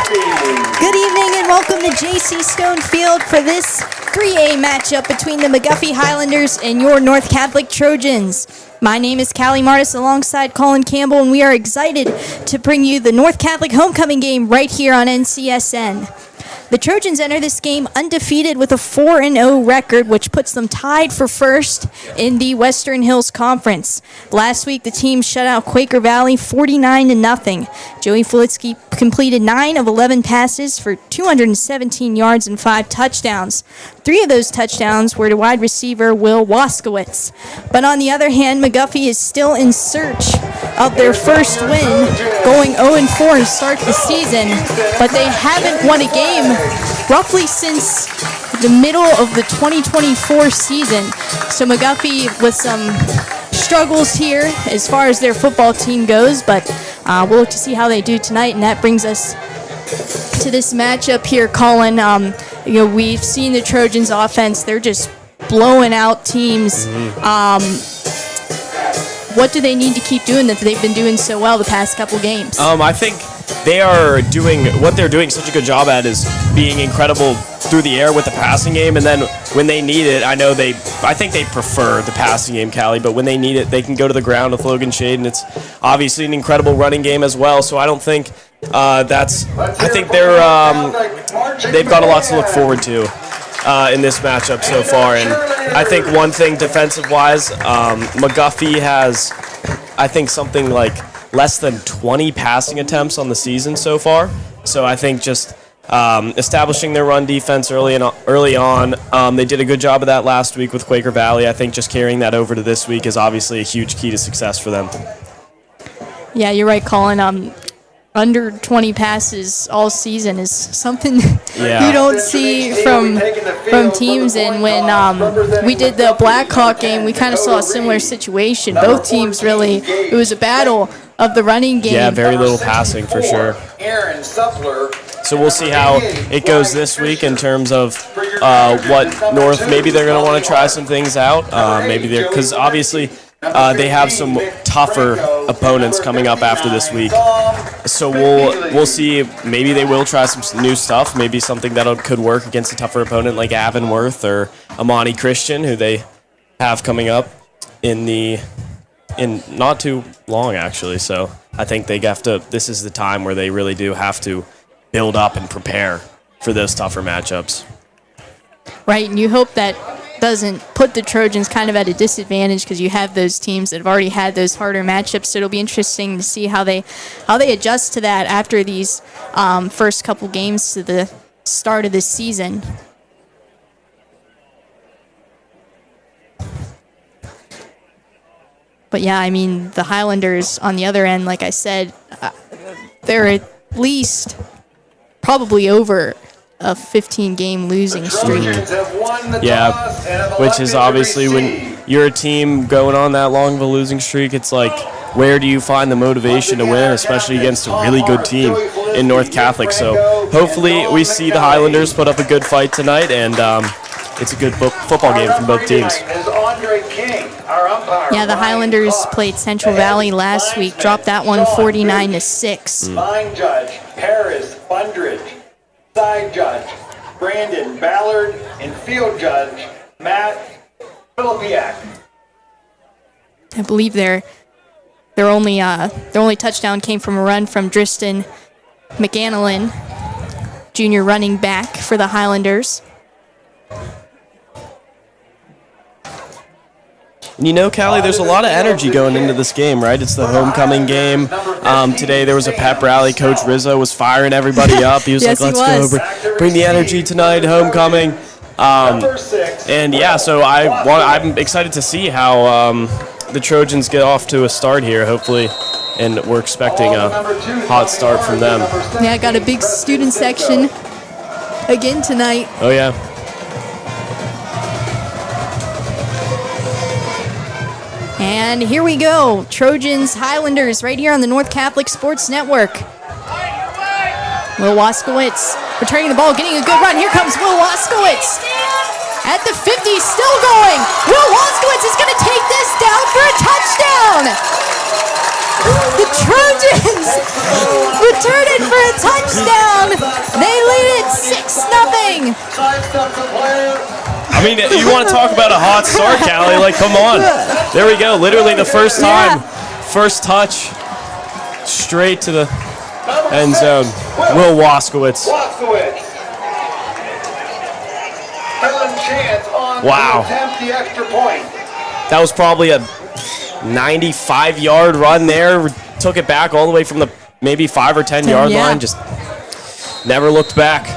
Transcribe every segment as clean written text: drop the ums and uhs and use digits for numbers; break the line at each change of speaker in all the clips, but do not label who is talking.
Good evening and welcome to J.C. Stone Field for this 3A matchup between the McGuffey Highlanders and your North Catholic Trojans. My name is Callie Martis alongside Colin Campbell, and we are excited to bring you the North Catholic homecoming game right here on NCSN. The Trojans enter this game undefeated with a 4-0 record, which puts them tied for first in the Western Hills Conference. Last week, the team shut out Quaker Valley 49-0. Joey Fulitsky completed 9 of 11 passes for 217 yards and 5 touchdowns. 3 of those touchdowns were to wide receiver Will Waskowitz. But on the other hand, McGuffey is still in search of their first win, going 0-4 to start the season, but they haven't won a game roughly since the middle of the 2024 season. So McGuffey with some struggles here as far as their football team goes, but we'll look to see how they do tonight, and that brings us to this matchup here, Colin. We've seen the Trojans offense. They're just blowing out teams. What do they need to keep doing that they've been doing so well the past couple games?
I think they are doing what they're doing such a good job at is being incredible through the air with the passing game, and then when they need it, I think they prefer the passing game, Callie, but when they need it, they can go to the ground with Logan Shade, and it's obviously an incredible running game as well. So I don't think I think they've got a lot to look forward to in this matchup so far. And I think one thing defensive-wise, McGuffey has, I think, something like less than 20 passing attempts on the season so far. So I think just establishing their run defense early on, they did a good job of that last week with Quaker Valley. I think just carrying that over to this week is obviously a huge key to success for them.
Yeah, you're right, Colin. Under 20 passes all season is something you don't see from teams. And when we did the Blackhawk game, we kind of saw a similar situation. Both teams really, it was a battle of the running game.
Yeah, very little passing for sure. So we'll see how it goes this week in terms of what North, maybe they're going to want to try some things out. Because obviously they have some tougher opponents coming up after this week. So we'll see. Maybe they will try some new stuff. Maybe something that could work against a tougher opponent like Avonworth or Amani Christian, who they have coming up in not too long, actually. So I think they have to. This is the time where they really do have to build up and prepare for those tougher matchups.
Right, and you hope that doesn't put the Trojans kind of at a disadvantage because you have those teams that have already had those harder matchups. So it'll be interesting to see how they adjust to that after these first couple games to the start of this season. But yeah, I mean, the Highlanders on the other end, like I said, they're at least probably over a 15-game losing streak.
Yeah, which is obviously when you're a team going on that long of a losing streak, it's like, where do you find the motivation to win, especially against a really good team in North Catholic? So hopefully we see the Highlanders put up a good fight tonight, and it's a good football game from both teams.
Yeah, the Highlanders played Central Valley last week, dropped that one 49-6.
Line judge, Harris, Bundridge. Side judge, Brandon Ballard, and field judge, Matt Filipiak.
I believe their only touchdown came from a run from Driston McAnilin, junior running back for the Highlanders.
And Callie, there's a lot of energy going into this game, right? It's the homecoming game. Today there was a pep rally. Coach Rizzo was firing everybody up. He was
yes,
like, let's go, bring the energy tonight, homecoming. And yeah, so I'm excited to see how the Trojans get off to a start here, hopefully. And we're expecting a hot start from them.
Yeah, I got a big student section again tonight.
Oh, yeah.
And here we go, Trojans, Highlanders, right here on the North Catholic Sports Network. Will Waskowitz returning the ball, getting a good run. Here comes Will Waskowitz. At the 50, still going. Will Waskowitz is going to take this down for a touchdown. The Trojans return it for a touchdown. They lead it 6-0.
I mean, you want to talk about a hot start, Callie? Like, come on. There we go. Literally the first time, first touch, straight to the end zone. Will Waskowitz. Wow. That was probably a 95-yard run there. Took it back all the way from the maybe 5 or 10-yard line. Just never looked back.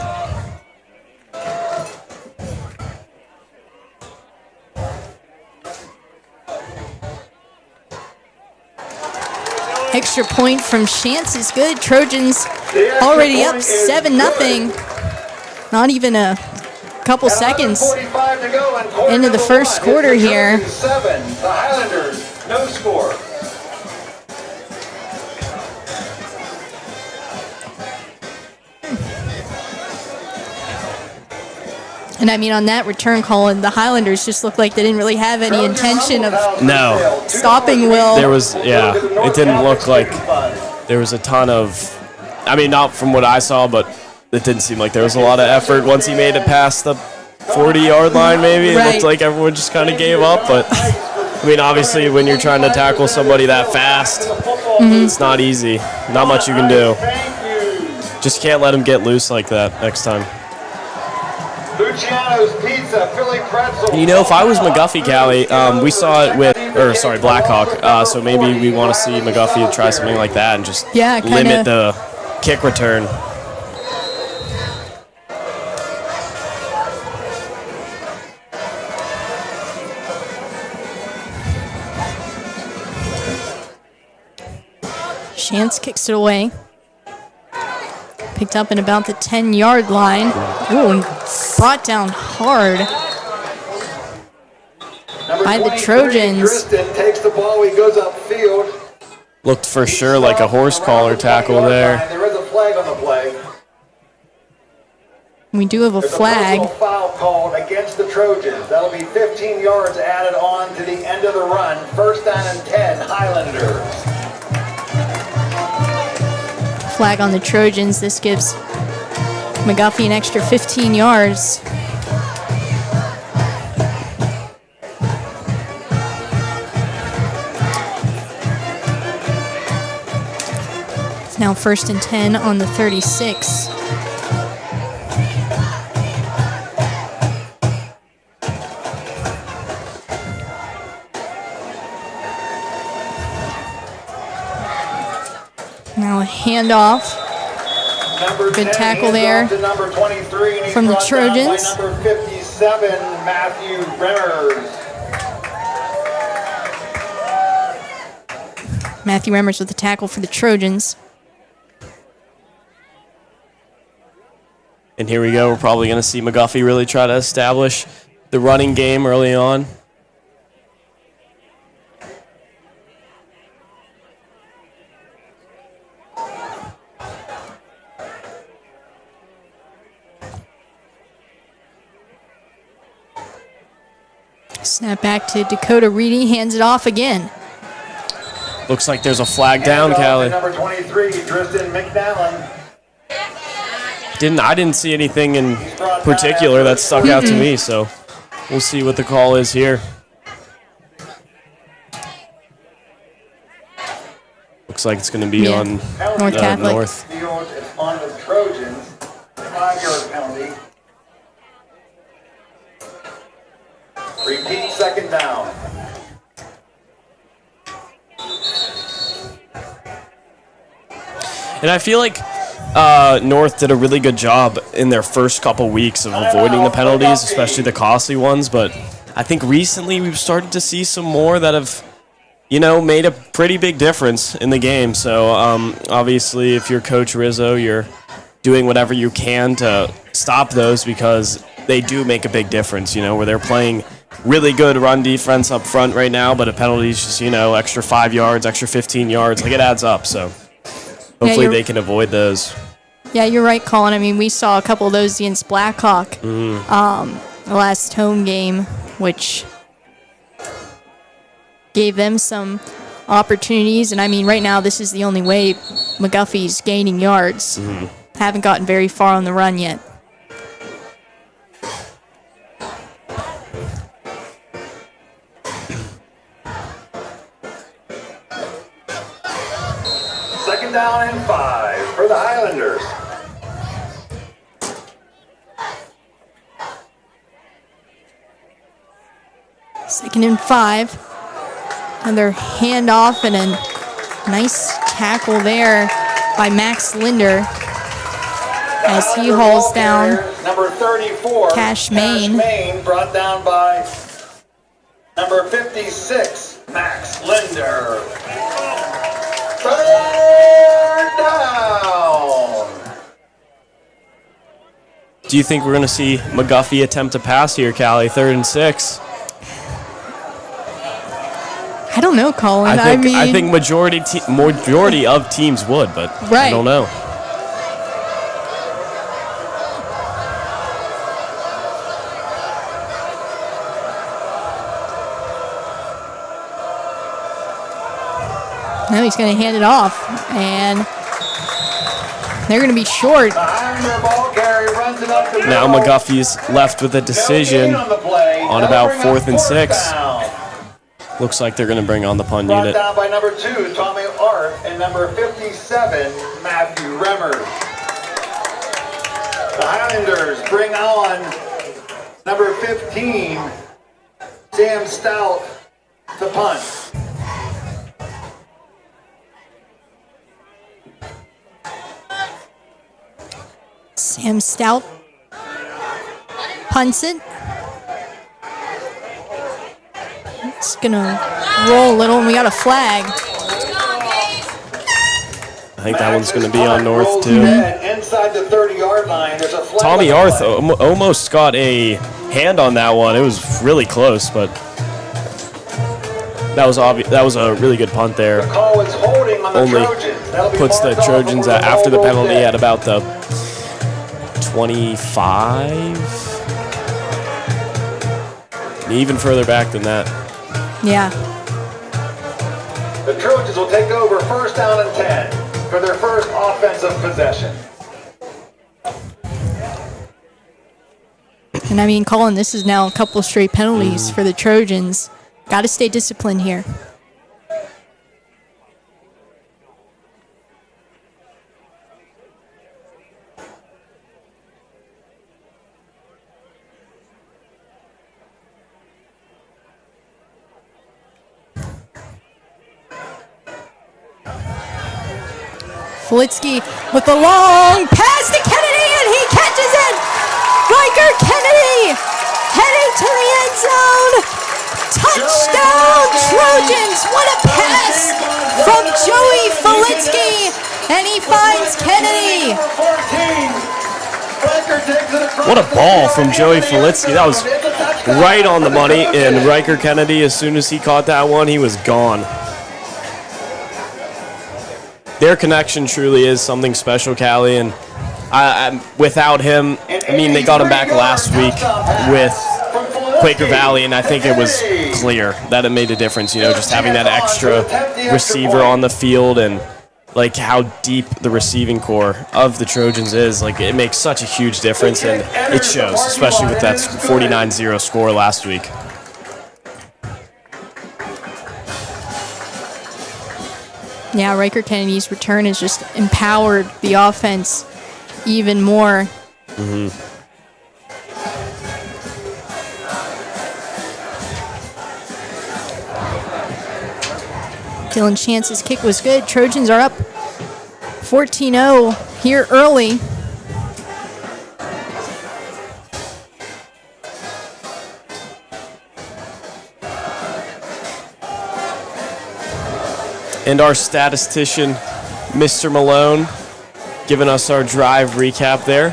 Extra point from Chance is good. Trojans already up 7-0. Not even a couple seconds into the first quarter here.
The Highlanders, no score.
And I mean, on that return call, and the Highlanders just looked like they didn't really have any intention of stopping Will.
There was, it didn't look like there was a ton of, I mean, not from what I saw, but it didn't seem like there was a lot of effort once he made it past the 40-yard line, maybe. It looked like everyone just kind of gave up, but I mean, obviously, when you're trying to tackle somebody that fast, it's not easy. Not much you can do. Just can't let him get loose like that next time.
Luciano's Pizza, Philly Pretzel.
You know, if I was McGuffey, Callie, we saw it with, Blackhawk, so maybe we want to see McGuffey try something like that and just limit the kick return.
Chance kicks it away. Picked up in about the 10-yard line. Ooh, and brought down hard by the Trojans.
Tristan takes the ball, he goes upfield.
Looked for sure like a horse collar tackle there.
There is a flag on the play.
We do have a flag.
There's a foul called against the Trojans. That'll be 15 yards added on to the end of the run. First down and 10, Highlanders.
Flag on the Trojans. This gives McGuffey an extra 15 yards. It's now first and 10 on the 36. Now a handoff. Good tackle there from the Trojans.
Number 57, Matthew Remmers.
Matthew Remmers with the tackle for the Trojans.
And here we go. We're probably going to see McGuffey really try to establish the running game early on.
Snap back to Dakota Reedy, hands it off again.
Looks like there's a flag down, Callie.
Number 23, Tristan McNallen.
I didn't see anything in particular that stuck out to me, so we'll see what the call is here. Looks like it's going to be on
North Catholic.
North.
It's on the Trojans. 5-yard penalty. Repeat, second down.
And I feel like North did a really good job in their first couple weeks of avoiding the penalties, especially the costly ones. But I think recently we've started to see some more that have, made a pretty big difference in the game. So obviously, if you're Coach Rizzo, you're doing whatever you can to stop those because they do make a big difference, where they're playing really good run defense up front right now, but a penalty is just, extra 5 yards, extra 15 yards. Like, it adds up, so hopefully they can avoid those.
Yeah, you're right, Colin. I mean, we saw a couple of those against Blackhawk the last home game, which gave them some opportunities. And, I mean, right now this is the only way McGuffey's gaining yards. Haven't gotten very far on the run yet.
Second down and 5 for the Highlanders.
Second and 5. Another handoff and a nice tackle there by Max Linder as he hauls down
number 34,
Cash Main.
Brought down by number 56, Max Linder. Third down.
Do you think we're going to see McGuffey attempt to pass here, Callie? 3rd and 6.
I don't know, Colin.
I think majority of teams would, but I don't know.
Now he's going to hand it off, and they're going to be short.
Now McGuffey's left with a decision on about 4th and 6. Looks like they're going to bring on the punt unit.
Brought down by number 2, Tommy Arth, and number 57, Matthew Remmer. The Highlanders bring on number 15, Sam Stout, to punt.
Sam Stout punts it. It's gonna roll a little, and we got a flag.
I think that one's gonna be on North too.
Inside the 30-yard line, there's a flag.
Tommy Arth almost got a hand on that one. It was really close, but that was obvious. That was a really good punt there.
The call is holding on the
Only
Trojans.
puts the Trojans after the penalty at about the 25. Even further back than that.
Yeah.
The Trojans will take over 1st down and 10 for their first offensive possession.
And I mean, Colin, this is now a couple straight penalties for the Trojans. Got to stay disciplined here. Flitsky with the long pass to Kennedy, and he catches it! Riker Kennedy heading to the end zone! Touchdown, Trojans! What a pass from Joey Flitsky, and he finds Kennedy!
What a ball from Joey Flitsky. That was right on the money, and Riker Kennedy, as soon as he caught that one, he was gone. Their connection truly is something special, Callie, and without him, I mean, they got him back last week with Quaker Valley, and I think it was clear that it made a difference, you know, just having that extra receiver on the field and, like, how deep the receiving core of the Trojans is. Like, it makes such a huge difference, and it shows, especially with that 49-0 score last week.
Yeah, Riker Kennedy's return has just empowered the offense even more. Dylan Chance's kick was good. Trojans are up 14-0 here early.
And our statistician, Mr. Malone, giving us our drive recap there.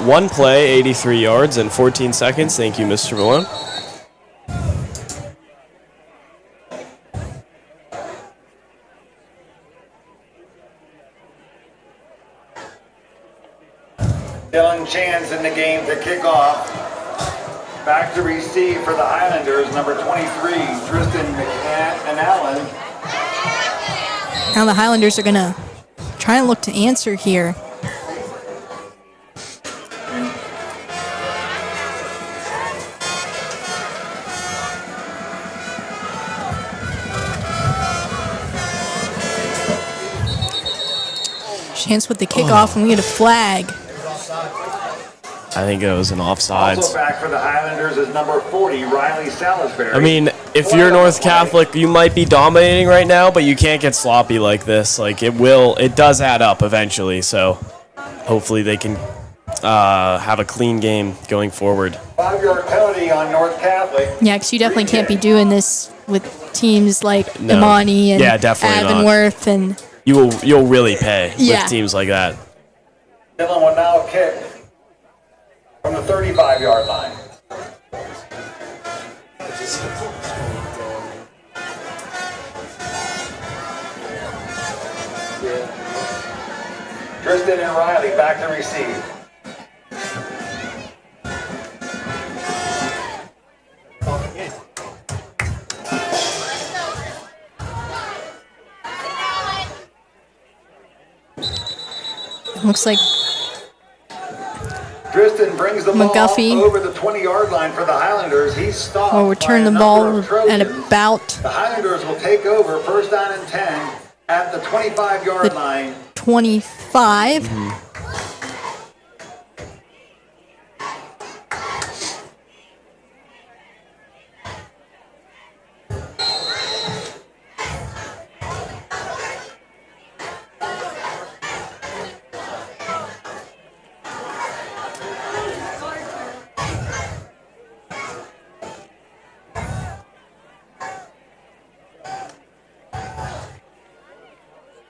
One play, 83 yards and 14 seconds. Thank you, Mr. Malone.
Dylan Chance in the game to kick off. Back to receive for the Highlanders, number 23, Tristan McAllen.
Now the Highlanders are going to trying to look to answer here. Chance with the kickoff, and we get a flag.
I think it was an offsides.
Also back for the Highlanders is number 40, Riley Salisbury.
I mean, if you're North Catholic, you might be dominating right now, but you can't get sloppy like this. Like, it does add up eventually, so hopefully they can have a clean game going forward.
5-yard penalty on North Catholic.
Yeah, because you definitely can't be doing this with teams like
No.
Imani and
definitely not.
Avonworth. And
You'll really pay
Yeah.
with teams like that.
Dylan will now kick from the 35-yard line. Tristan and Riley back to receive.
looks like
Tristan brings the
McGuffey
ball over the 20-yard line for the Highlanders. He's stopped.
will return the
by a
ball
number of
at
Trojans.
about
The Highlanders will take over first down and 10 at the 25-yard line.
25.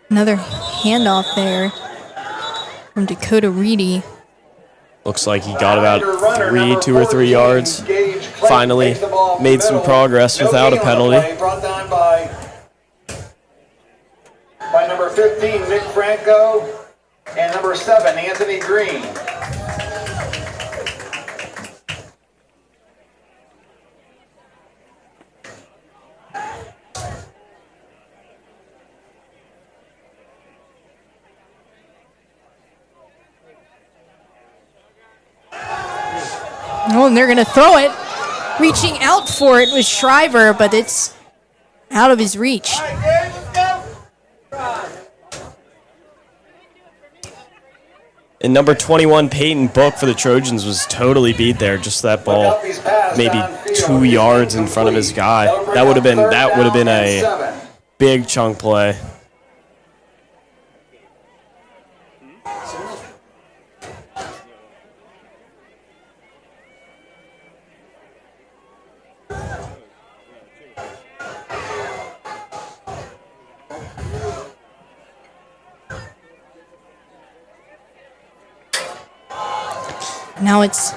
Another handoff there from Dakota Reedy.
Looks like he got about 2 or 3 yards. Finally made some progress without a penalty.
Brought down by number 15, Nick Franco, and number 7, Anthony Green.
Oh, and they're going to throw it. Reaching out for it was Shriver, but it's out of his reach.
And number 21, Peyton Book for the Trojans was totally beat there. Just that ball, maybe 2 yards in front of his guy. That would have been a big chunk play.
Now it's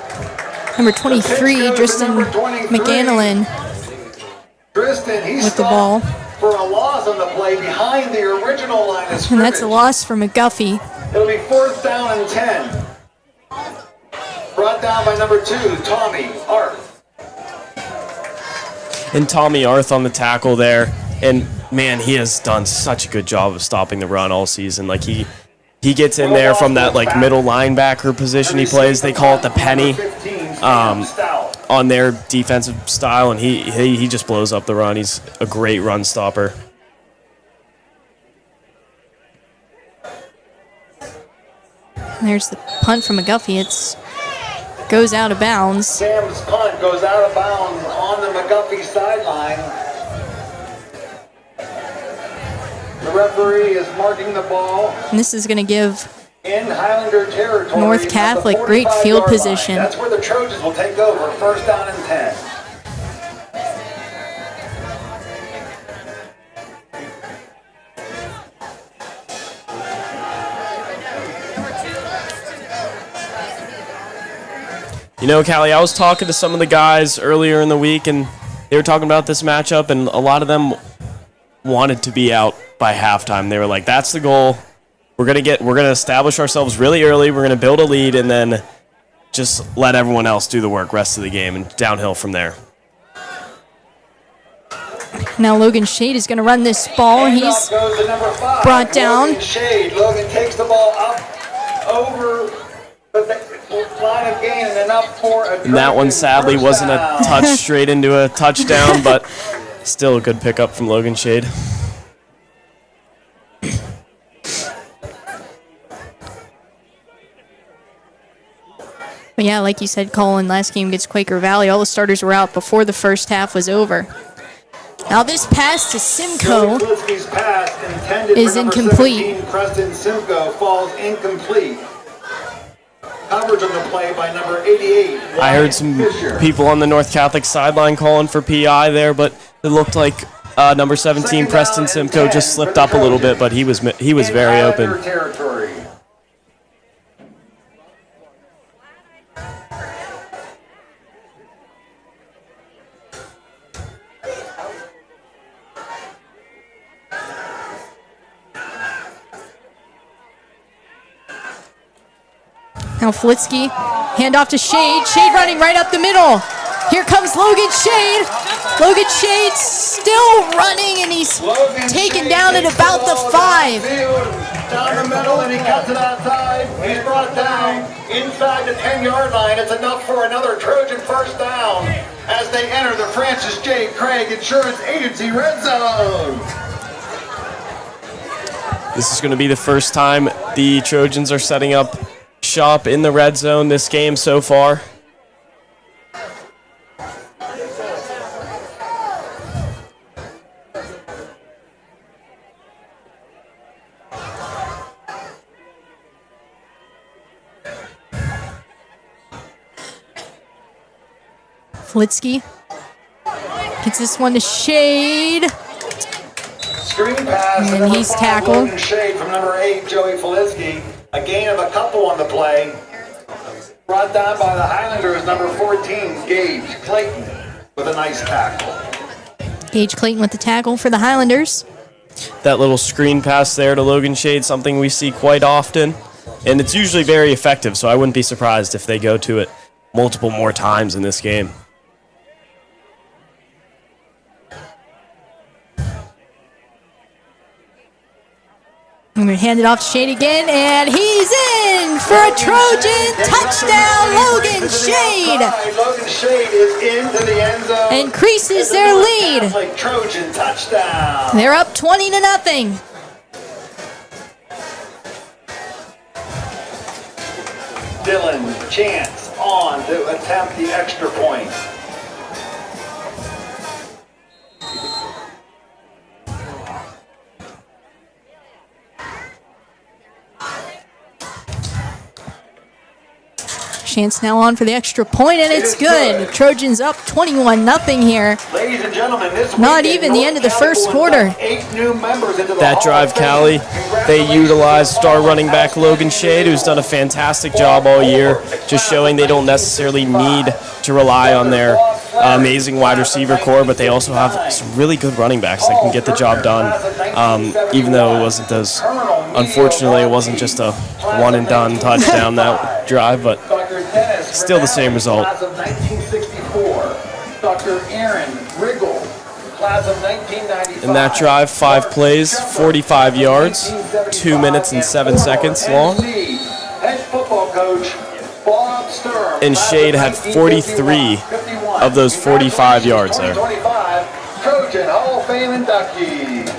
number 23, Tristan McGanillan with the ball.
For a loss on the play behind the original line of scrimmage.
And that's a loss for McGuffey.
It'll be fourth down and 10. Brought down by number 2, Tommy Arth.
And Tommy Arth on the tackle there. And, man, he has done such a good job of stopping the run all season. Like, he gets in there from that, like, middle linebacker position he plays. They call it the penny on their defensive style, and he just blows up the run. He's a great run stopper.
There's the punt from McGuffey. Goes out of bounds.
Sam's punt goes out of bounds on the McGuffey sideline. The referee is marking the ball.
And this is going to give
in Highlander territory.
North Catholic great field position.
That's where the Trojans will take over. First down and 10.
You know, Callie, I was talking to some of the guys earlier in the week, and they were talking about this matchup, and a lot of them wanted to be out by halftime. They were like, that's the goal. We're gonna establish ourselves really early. We're gonna build a lead and then just let everyone else do the work rest of the game and downhill from there.
Now Logan Shade is going to run this ball. He's
Goes to number 5,
brought down.
Logan Shade. Logan takes the ball up over the line of gain and then up for a
And that one
Trojan
sadly
first
wasn't a
down.
touch straight into a touchdown, but still a good pickup from Logan Shade.
But yeah, like you said, Colin, last game against Quaker Valley, all the starters were out before the first half was over. Now this pass to Simcoe
Joey pass intended
is
for number
incomplete.
17, Preston Simcoe falls incomplete. Coverage on the play by number 88.
I heard some
Fisher.
people on the North Catholic sideline calling for PI there, but it looked like number 17, Preston Simcoe, just slipped up a little bit, but he was very
In
open.
Islander territory.
Now Flitsky, handoff to Shade. Shade running right up the middle. Here comes Logan Shade. Logan Shade still running, and he's taken down at about the 5.
Down the middle, and he cuts it outside. He's brought down inside the 10-yard line. It's enough for another Trojan first down as they enter the Francis J. Craig Insurance Agency red zone.
This is going to be the first time the Trojans are setting up shop in the red zone this game so far.
Flitsky gets this one to Shade.
Screen pass.
And
number
he's
5,
tackled.
Logan Shade from number 8, Joey Filitsky. A gain of a couple on the play. Brought down by the Highlanders, number 14, Gage Clayton, with a nice tackle.
Gage Clayton with the tackle for the Highlanders.
That little screen pass there to Logan Shade, something we see quite often, and it's usually very effective, so I wouldn't be surprised if they go to it multiple more times in this game.
I'm going to hand it off to Shade again, and he's in for a Trojan touchdown. Logan Shade
Logan Shade is into the end zone.
increases their lead.
Like Trojan touchdown.
They're up 20-0.
Dylan Chance on to attempt the extra point.
Chance now on for the extra point, and it's good. Trojans up 21-0 here.
Ladies and gentlemen, this
Not
weekend,
even the end of the
North
first
Catholic will
quarter.
induct 8 new members into the
That
Hall
drive,
of Fame.
Callie, they utilized star running back Logan Shade, who's done a fantastic job all year, just showing they don't necessarily need to rely on their amazing wide receiver core, but they also have some really good running backs that can get the job done, even though it wasn't as, unfortunately, it wasn't just a one-and-done touchdown that drive, but still the same result.
Class of 1964. Dr. Aaron Riggle, class of 1995.
In that drive, 5 plays, 45 yards, 2 minutes and 7 seconds long.
Head football coach Bob Sturm.
And Shade had 43 of those 45 yards there.
2025 Trojan Hall of Fame inductees.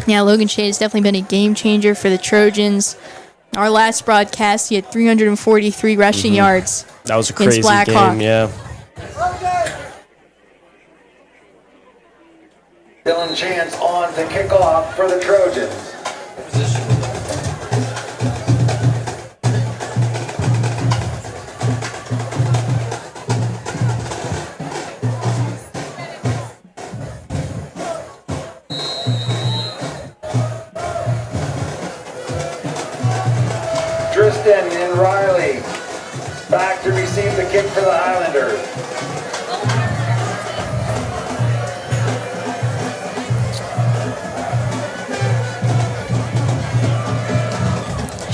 Yeah, Logan Shade has definitely been a game changer for the Trojans. Our last broadcast, he had 343 rushing yards.
That was a
against
crazy
Blackhawk.
game, yeah.
Dylan Chance on to kick off for the Trojans. Tristan and Riley back to receive the kick for the Highlanders.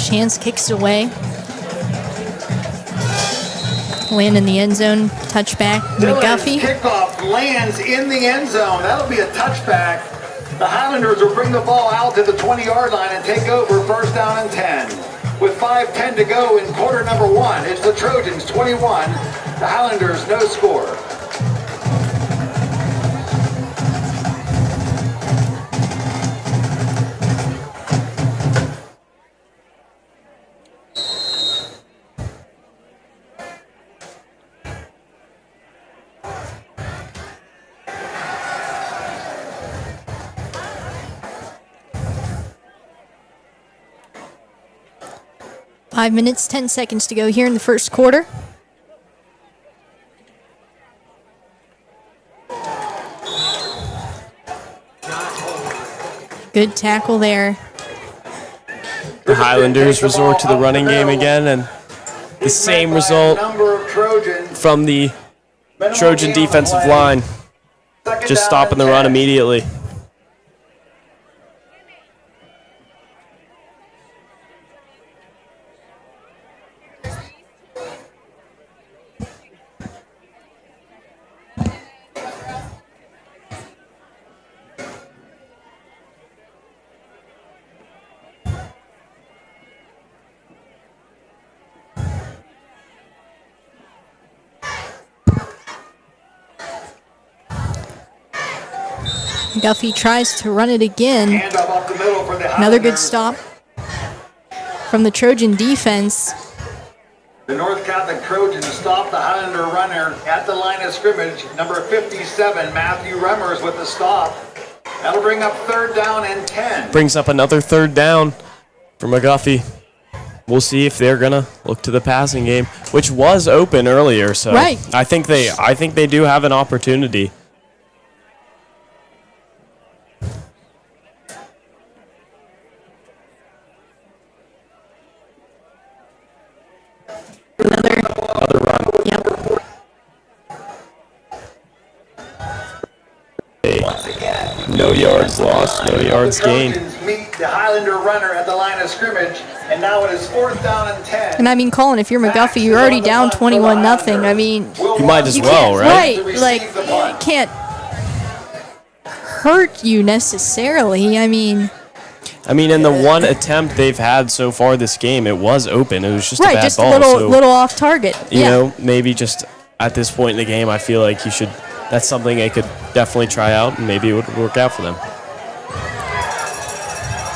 Chance kicks it away. Land in the end zone. Touchback.
Dylan's
McGuffey.
kickoff lands in the end zone. That'll be a touchback. The Highlanders will bring the ball out to the 20-yard line and take over first down and 10. With 5:10 to go in quarter number 1, it's the Trojans 21, the Highlanders no score.
Five minutes, 10 seconds to go here in the first quarter. Good tackle there.
The Highlanders resort to the running game again, and the same result from the Trojan defensive line, just stopping the run immediately.
McGuffey tries to run it again. Another good stop from the Trojan defense.
The North Catholic Trojans stop the Highlander runner at the line of scrimmage. Number 57, Matthew Remmers with the stop. That'll bring up third down and 10.
Brings up another third down for McGuffey. We'll see if they're gonna look to the passing game, which was open earlier. So
right.
I think they do have an opportunity. Another run.
Yep.
No yards lost, no yards gained.
Meet the Highlander runner at the line of scrimmage, and now it is fourth down and 10.
And I mean, Colin, if you're McGuffey, you're already down 21-0. I mean,
you might as well, right?
Right, like, it can't hurt you necessarily. I mean,
in the one attempt they've had so far this game, it was open. It was just
right,
a bad
just
ball.
a little off target.
You know, maybe just at this point in the game, I feel like you should. That's something they could definitely try out, and maybe it would work out for them.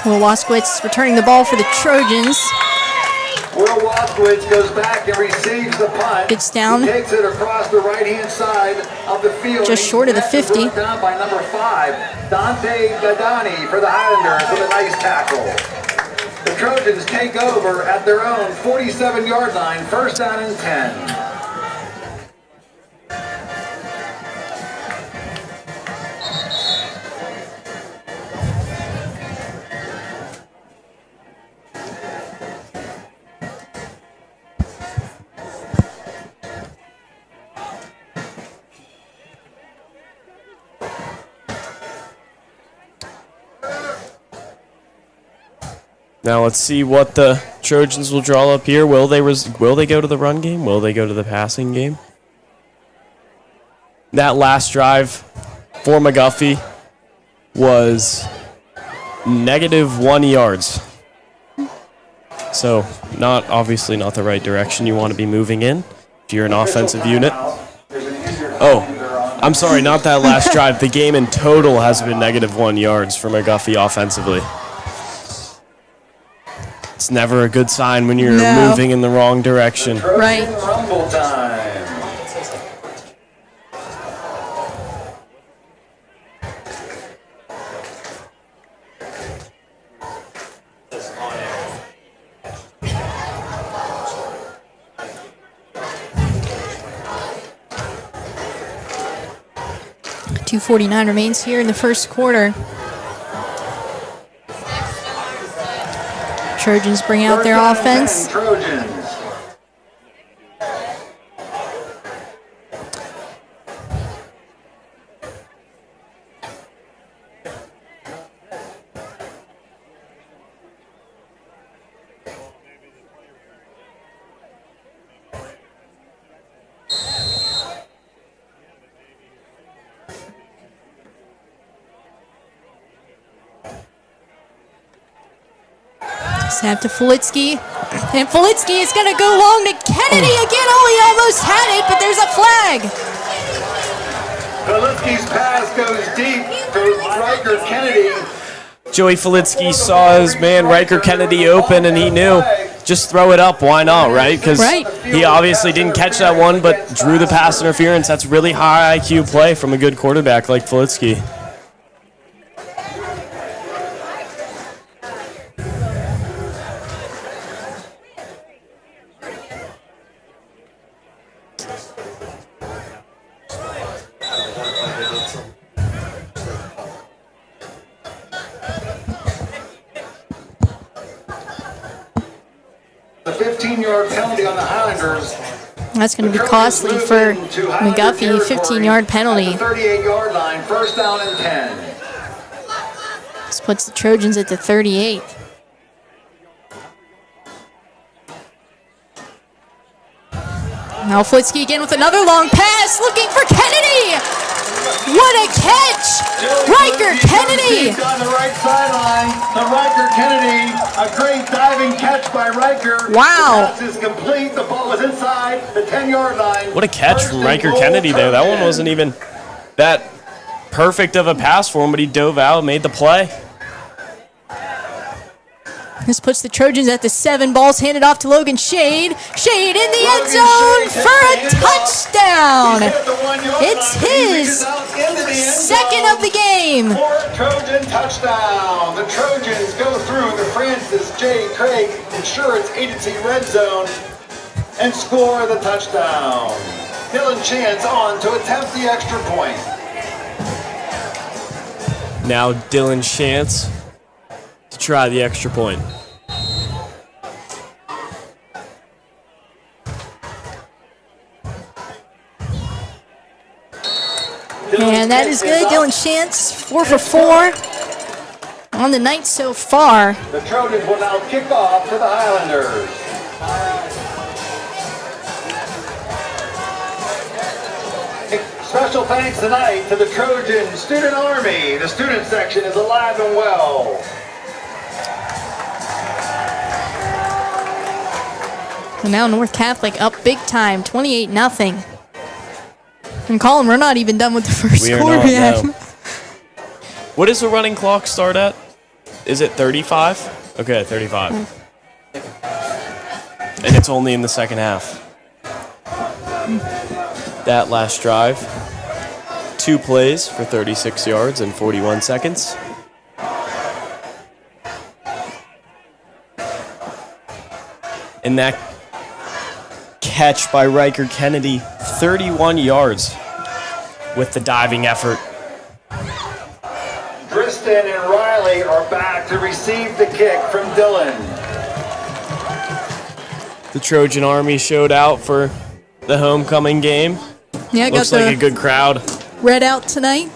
Will Waskowitz returning the ball for the Trojans.
Will Waskowitz goes back and receives the punt.
Gets down.
He takes it across the right-hand side of the field.
Just short of the 50.
Down by number 5, Dante Gadani for the Highlanders with a nice tackle. The Trojans take over at their own 47-yard line, first down and 10.
Now let's see what the Trojans will draw up here. Will they go to the run game? Will they go to the passing game? That last drive for McGuffey was -1 yards. So obviously not the right direction you want to be moving in if you're an offensive unit. Oh, I'm sorry, not that last drive. The game in total has been -1 yards for McGuffey offensively. It's never a good sign when you're moving in the wrong direction.
Right.
Rumble time.
.249 remains here in the first quarter. Trojans bring out their offense.
Trojans.
Snap to Fulitsky. And Fulitsky is going to go long to Kennedy again. Oh, he almost had it, but there's a flag.
Politsky's pass goes deep to Riker Kennedy.
Joey Fulitsky saw his man Riker Kennedy open, and he knew, just throw it up. Why not, right? Because he obviously didn't catch that one, but drew the pass interference. That's really high IQ play from a good quarterback like Fulitsky.
The 15-yard penalty on the Highlanders.
That's going to be costly for McGuffey. 15-yard penalty.
38-yard line, first down and 10.
This puts the Trojans at the 38. Now Fulitsky again with another long pass, looking for Kennedy. What a catch! Riker Kennedy!
On the right sideline, the Riker Kennedy, a great diving catch by Riker.
Wow.
The pass is complete. The ball was inside the 10-yard line.
What a catch from Riker Kennedy there. That one wasn't even that perfect of a pass for him, but he dove out, made the play.
This puts the Trojans at the 7. Ball's handed off to Logan Shade. Shade in the end zone for a touchdown. It's his second of the game.
Fourth Trojan touchdown. The Trojans go through the Francis J. Craig Insurance Agency red zone and score the touchdown. Dylan Chance on to attempt the extra point.
Now Dylan Chance to try the extra point.
And that is good. Dylan Chance, 4 for 4 on the night so far.
The Trojans will now kick off to the Highlanders. Special thanks tonight to the Trojan Student Army. The student section is alive and well.
And now North Catholic up big time, 28-0. And Colin, we're not even done with the first quarter yet.
No. What does the running clock start at? Is it 35? Okay, 35. And it's only in the second half. That last drive, 2 plays for 36 yards and 41 seconds. And that catch by Riker Kennedy, 31 yards with the diving effort.
Driston and Riley are back to receive the kick from Dylan.
The Trojan Army showed out for the homecoming game.
Yeah,
Looks
got
like a good crowd.
Red out tonight.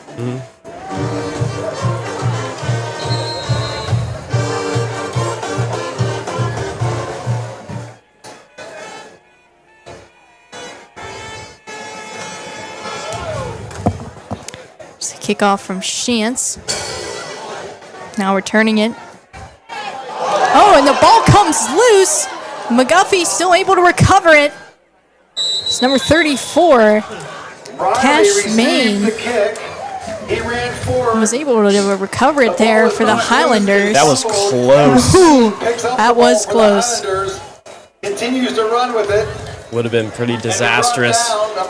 Just a kickoff from Chance. Now returning it. Oh, and the ball comes loose. McGuffey still able to recover it. It's number 34. Cash Main was able to recover it there for the Highlanders.
That was close.
That was close.
Continues to run with it.
Would have been pretty disastrous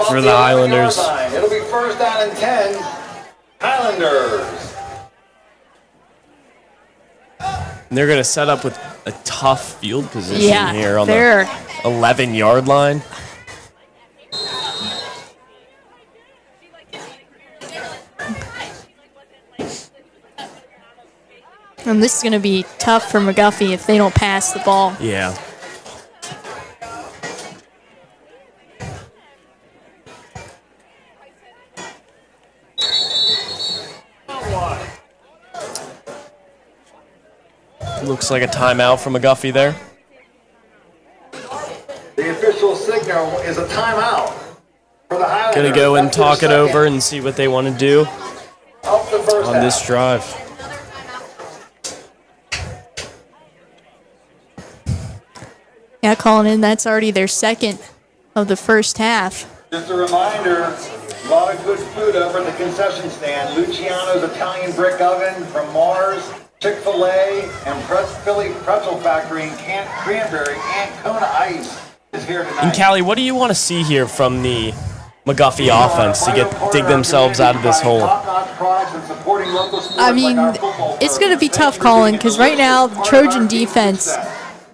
for the Highlanders.
It'll be first down and 10. Highlanders.
And they're going to set up with a tough field position here on the 11-yard line.
And this is going to be tough for McGuffey if they don't pass the ball.
Yeah. Looks like a timeout from McGuffey there.
The official signal is a timeout for the Highlanders.
Gonna go and talk it over and see what they want to do on this drive.
Yeah, calling in. That's already their second of the first half.
Just a reminder, a lot of good food over at the concession stand. Luciano's Italian Brick Oven from Mars, Chick-fil-A, and Philly Pretzel Factory in Cranberry, and Kona Ice is here tonight.
And Callie, what do you want to see here from the McGuffey offense to dig themselves out of this hole?
I mean, it's going to be tough, Colin, because right now the Trojan defense,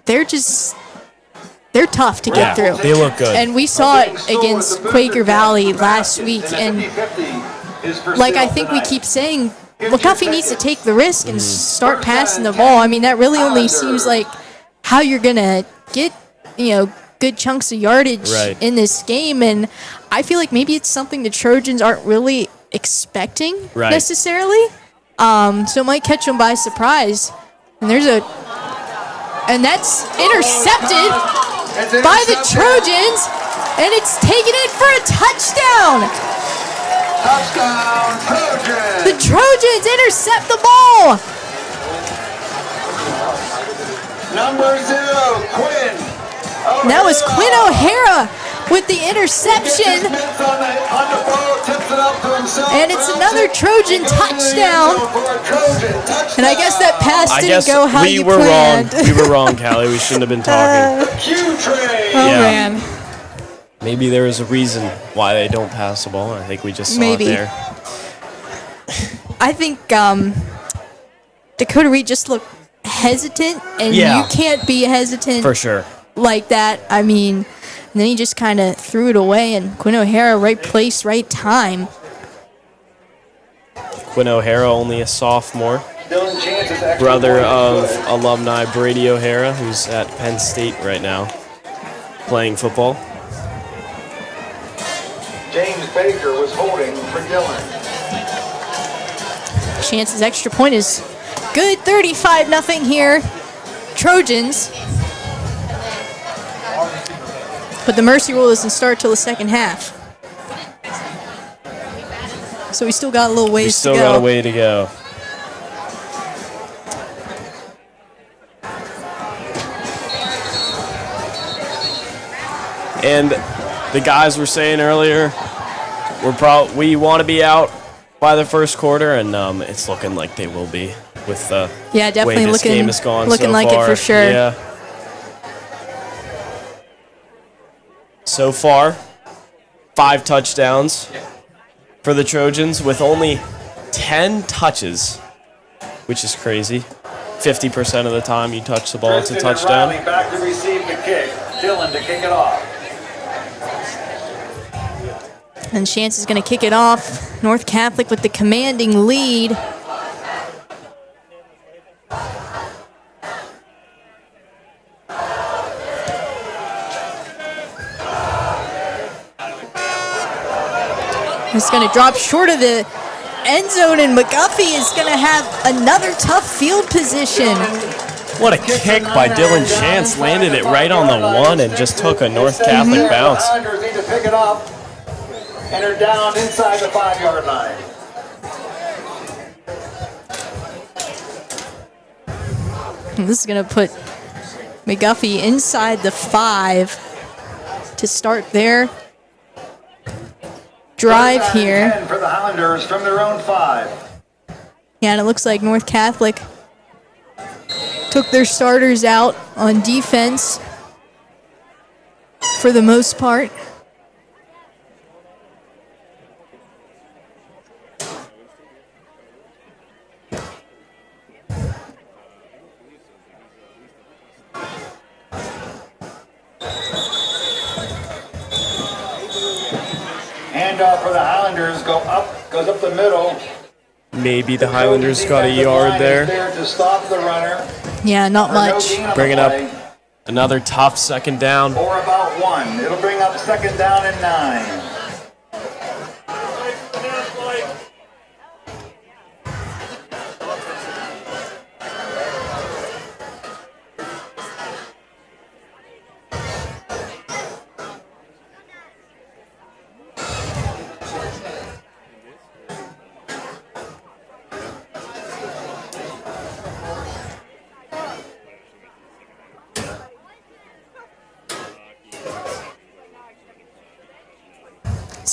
they're tough to get through.
They look good.
And we saw it against Quaker Valley last week. And like I think we keep saying, McGuffey needs to take the risk and start passing the ball. I mean, that really only seems like how you're going to get, good chunks of yardage in this game. And I feel like maybe it's something the Trojans aren't really expecting necessarily. So it might catch them by surprise. And that's intercepted by the Trojans, and it's taken in for a touchdown.
Touchdown, Trojans!
The Trojans intercept the ball.
Number 0, Quinn.
That was Quinn O'Hara with the interception. And it's another Trojan touchdown. And I guess that pass didn't go how you planned.
We were wrong, Callie. We shouldn't have been talking.
Man.
Maybe there is a reason why they don't pass the ball. I think we just saw it there.
I think Dakota Reed just looked hesitant, and you can't be hesitant
for sure
like that. I mean, and then he just kind of threw it away, and Quinn O'Hara, right place, right time.
Quinn O'Hara, only a sophomore, brother of alumni Brady O'Hara, who's at Penn State right now playing football.
James Baker was holding for Dillon.
Chance's extra point is good. 35-0 here. Trojans. But the mercy rule doesn't start till the second half. So we still got a little ways to go.
We still got a way to go. And the guys were saying earlier, we want to be out by the first quarter, and it's looking like they will be with the
definitely
way this game has gone
looking
so
like
far.
It for sure.
Yeah. So far, 5 touchdowns for the Trojans with only 10 touches, which is crazy. 50% of the time you touch the ball, it's a touchdown.
Back to receive the kick. Dillon to kick it off.
And Chance is going to kick it off. North Catholic with the commanding lead. It's going to drop short of the end zone, and McGuffey is going to have another tough field position.
What a kick by Dylan Chance. Landed it right on the 1 and just took a North Catholic bounce.
Need to pick it up. And are down inside the 5-yard line.
And this is going to put McGuffey inside the 5 to start their drive here.
10 for the Highlanders from their own 5.
Yeah, and it looks like North Catholic took their starters out on defense for the most part.
Handoff for the Highlanders goes up the middle.
Maybe the Highlanders got a yard there.
To stop the runner.
Yeah, not much.
Bringing up another tough second down.
Or about 1. It'll bring up second down and 9.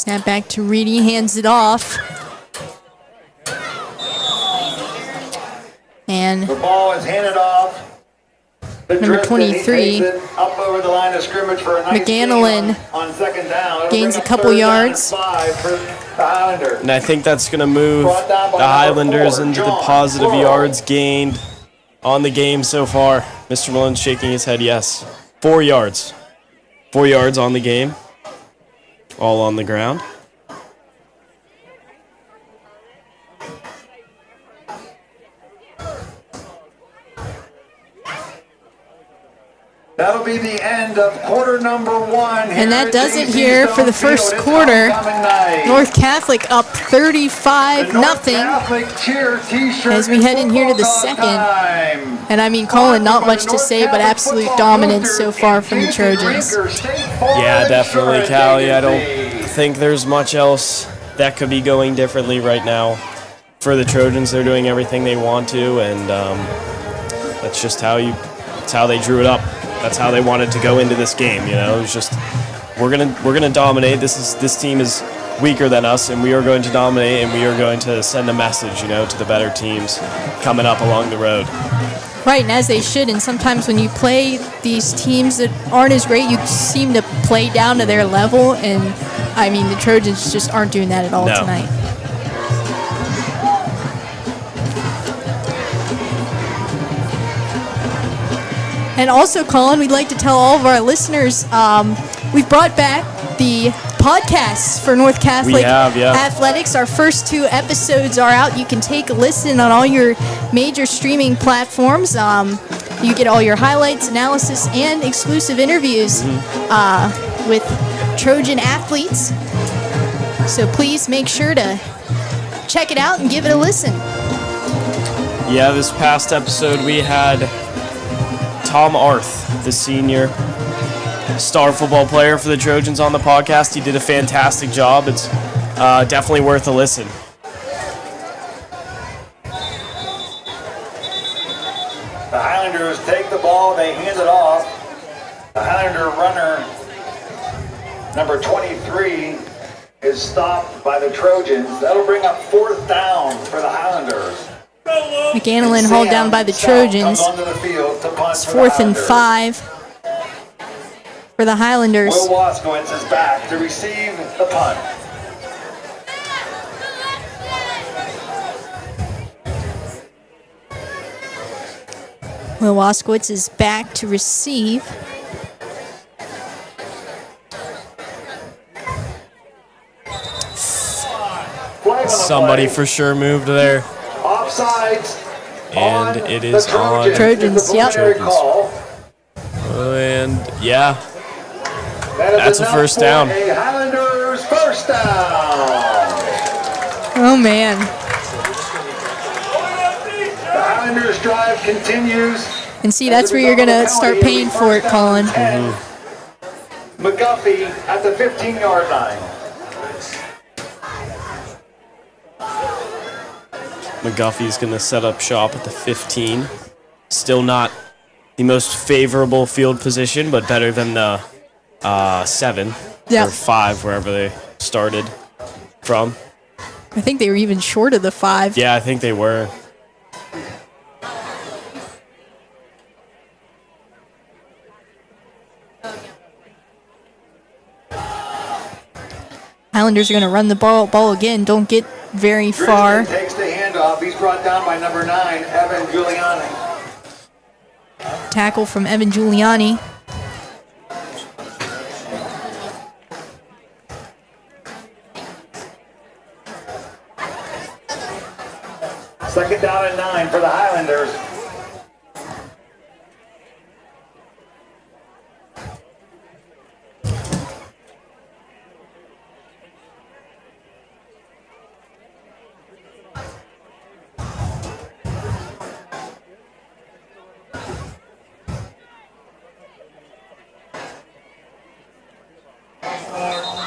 Snap back to Reedy, hands it off. And
the ball is handed off.
number 23,
up over the line of scrimmage for a nice
McGanelon
on second down.
gains a couple yards.
And I think that's going to move the Highlanders into the positive yards gained on the game so far. Mr. Mullins shaking his head yes. 4 yards. 4 yards on the game. All on the ground.
That'll be the end of quarter number 1.
And that does it here for the first quarter. North Catholic up 35-0 as we head in here to the second. And I mean, Colin, not much to say, but absolute dominance so far from the Trojans.
Yeah, definitely, Callie. I don't think there's much else that could be going differently right now. For the Trojans, they're doing everything they want to, and that's just that's how they drew it up. That's how they wanted to go into this game. You know, it was just we're gonna dominate. This team is weaker than us, and we are going to dominate, and we are going to send a message, you know, to the better teams coming up along the road.
Right, and as they should. And sometimes when you play these teams that aren't as great, you seem to play down to their level. And I mean, the Trojans just aren't doing that at all tonight. And also, Colin, we'd like to tell all of our listeners, we've brought back the podcasts for North Catholic Athletics. Our first 2 episodes are out. You can take a listen on all your major streaming platforms. You get all your highlights, analysis, and exclusive interviews with Trojan athletes. So please make sure to check it out and give it a listen.
Yeah, this past episode we had Tom Arth, the senior star football player for the Trojans, on the podcast. He did a fantastic job. It's definitely worth a listen.
The Highlanders take the ball, they hand it off. The Highlander runner, number 23, is stopped by the Trojans. That'll bring up 4th down for the Highlanders.
McGanelon hauled down by the Trojans. It's 4th and 5 for the Highlanders.
Will Waskowitz is back to receive the punt.
Will Waskowitz is back to receive.
Somebody for sure moved there.
Offsides.
And it is on
Trojans. Yep.
And yeah, that's a first down.
A Highlanders first down.
Oh man.
The Highlanders drive continues.
And see, that's where you're gonna start paying for it, Colin.
McGuffey at the 15-yard line.
McGuffey's going to set up shop at the 15. Still not the most favorable field position, but better than the 7 or 5, wherever they started from.
I think they were even short of the 5.
Yeah, I think they were.
Highlanders are going to run the ball again. Don't get very far.
Takes the handoff. He's brought down by number 9, Evan Giuliani.
Tackle from Evan Giuliani.
Second down and 9 for the Highlanders.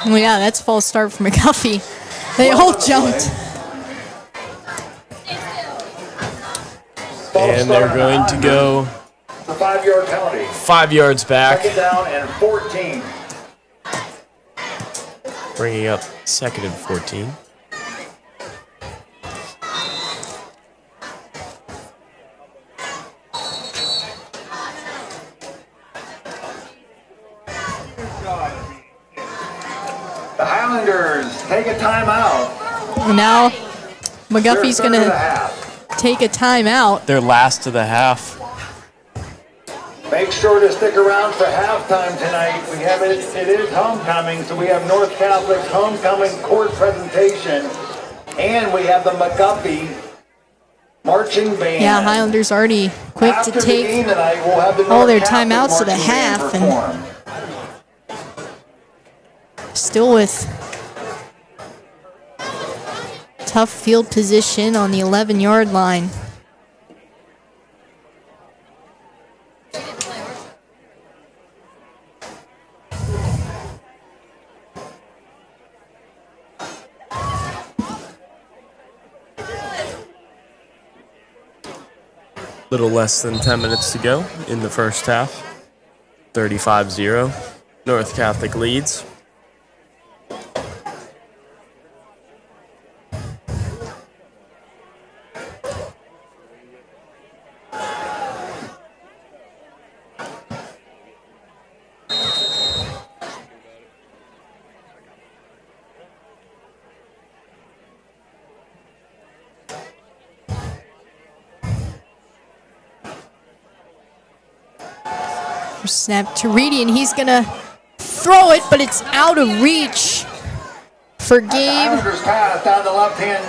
Well, yeah, that's a false start for McGuffey. They all jumped.
And they're going to go
5-yard penalty.
5 yards back.
Second down and 14.
Bringing up 2nd and 14.
The Highlanders take a timeout.
And now McGuffey's going
They're third of the
to
half.
take a timeout.
They're last of the half.
Make sure to stick around for halftime tonight. We have it is homecoming, so we have North Catholic's homecoming court presentation, and we have the McGuffey marching band.
Yeah, Highlanders already quick
After
to
the game
take
tonight, we'll have the
all
North
their
Catholic
timeouts to the
marching band
half, and
perform.
still with tough field position on the 11-yard line.
Little less than 10 minutes to go in the first half. 35-0. North Catholic leads.
Snap to Reedy, and he's going to throw it, but it's out of reach for Gabe
Highlanders pass down the left-hand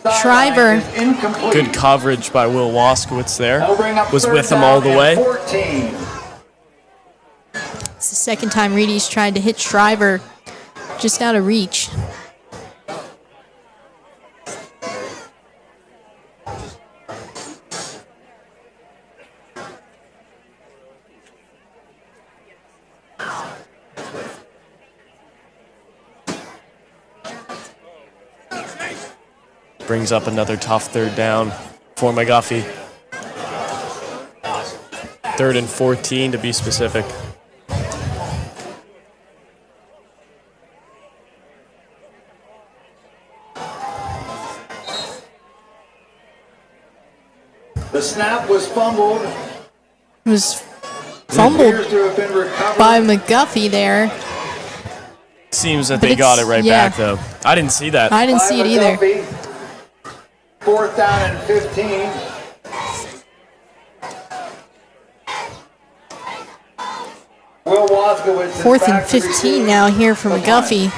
sideline
Shriver.
is incomplete.
Good coverage by Will Waskowitz there.
That'll bring up
Was
third
with him all the
down
way.
and 14.
It's the second time Reedy's tried to hit Shriver, just out of reach.
Brings up another tough third down for McGuffey. 3rd and 14 to be specific.
The snap was fumbled.
It was
It
fumbled
appears to have been recovered.
by McGuffey there.
Seems that
But
they got it
it's-
right
yeah.
back, though. I didn't see that.
I didn't see it either.
McGuffey. 4th down and 15. Will Waskowitz is
4th and
back to
15
receive
now here for
the punt.
McGuffey.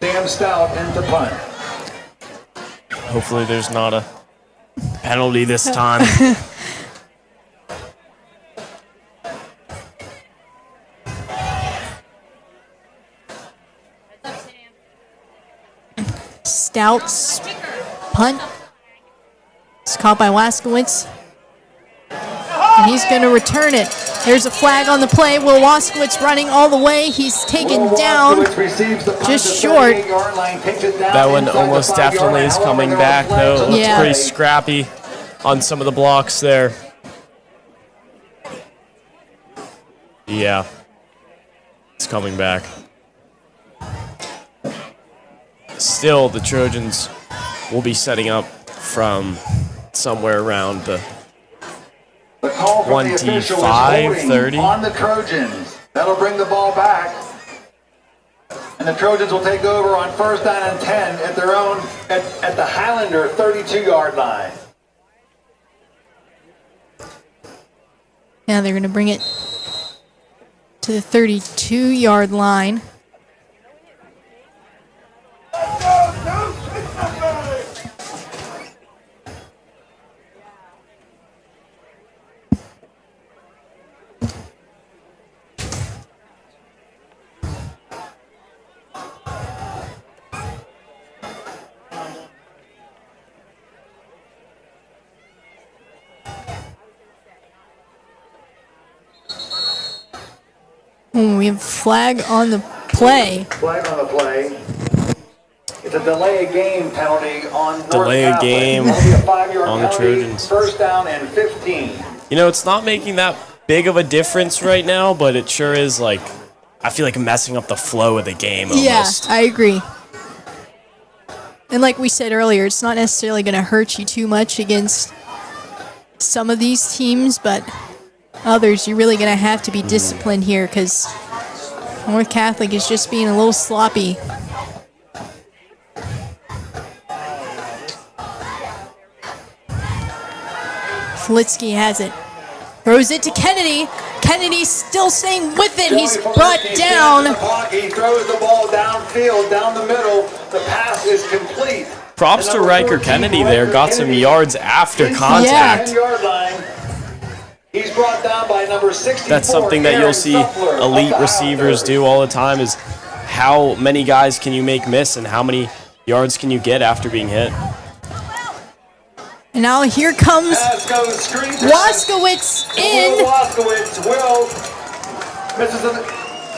Sam Stout into punt.
Hopefully there's not a penalty this time.
Stout's punt. It's caught by Waskowitz. And he's going to return it. There's a flag on the play. Will Waskowitz running all the way. He's taken
Will
down.
Waskowitz receives the punt
just
to
short.
38-yard line, takes it down
That one
inside the
almost
5-yard
definitely
line.
is
However,
coming
there
back,
was flags
though.
on
It
the
looks
Yeah.
pretty
play.
scrappy on some of the blocks there. Yeah. It's coming back. Still, the Trojans will be setting up from somewhere around the
The call from the official is
25,
holding
30.
on the Trojans. That'll bring the ball back. And the Trojans will take over on 1st down and 10 at their own, at the Highlander 32-yard line.
Now they're going to bring it to the 32-yard line. We have flag on the play.
Flag on the play. It's a delay of game penalty on North
Delay of
Catholic.
game
It'll be a 5-yard
on the
penalty,
Trojans.
1st down and 15.
You know, it's not making that big of a difference right now, but it sure is like I feel like messing up the flow of the game
Yeah,
almost.
I agree. And like we said earlier, it's not necessarily going to hurt you too much against some of these teams, but others, you're really going to have to be disciplined here because North Catholic is just being a little sloppy. Flitsky has it. Throws it to Kennedy. Kennedy's still staying with it. He's brought down.
He throws the ball downfield, down the middle. The pass is complete.
Props to Riker Kennedy there. Got some yards after contact.
He's brought down by number 64.
That's something that you'll see elite receivers do all the time is how many guys can you make miss and how many yards can you get after being hit.
And now here comes Waskowitz in.
Waskowitz will misses the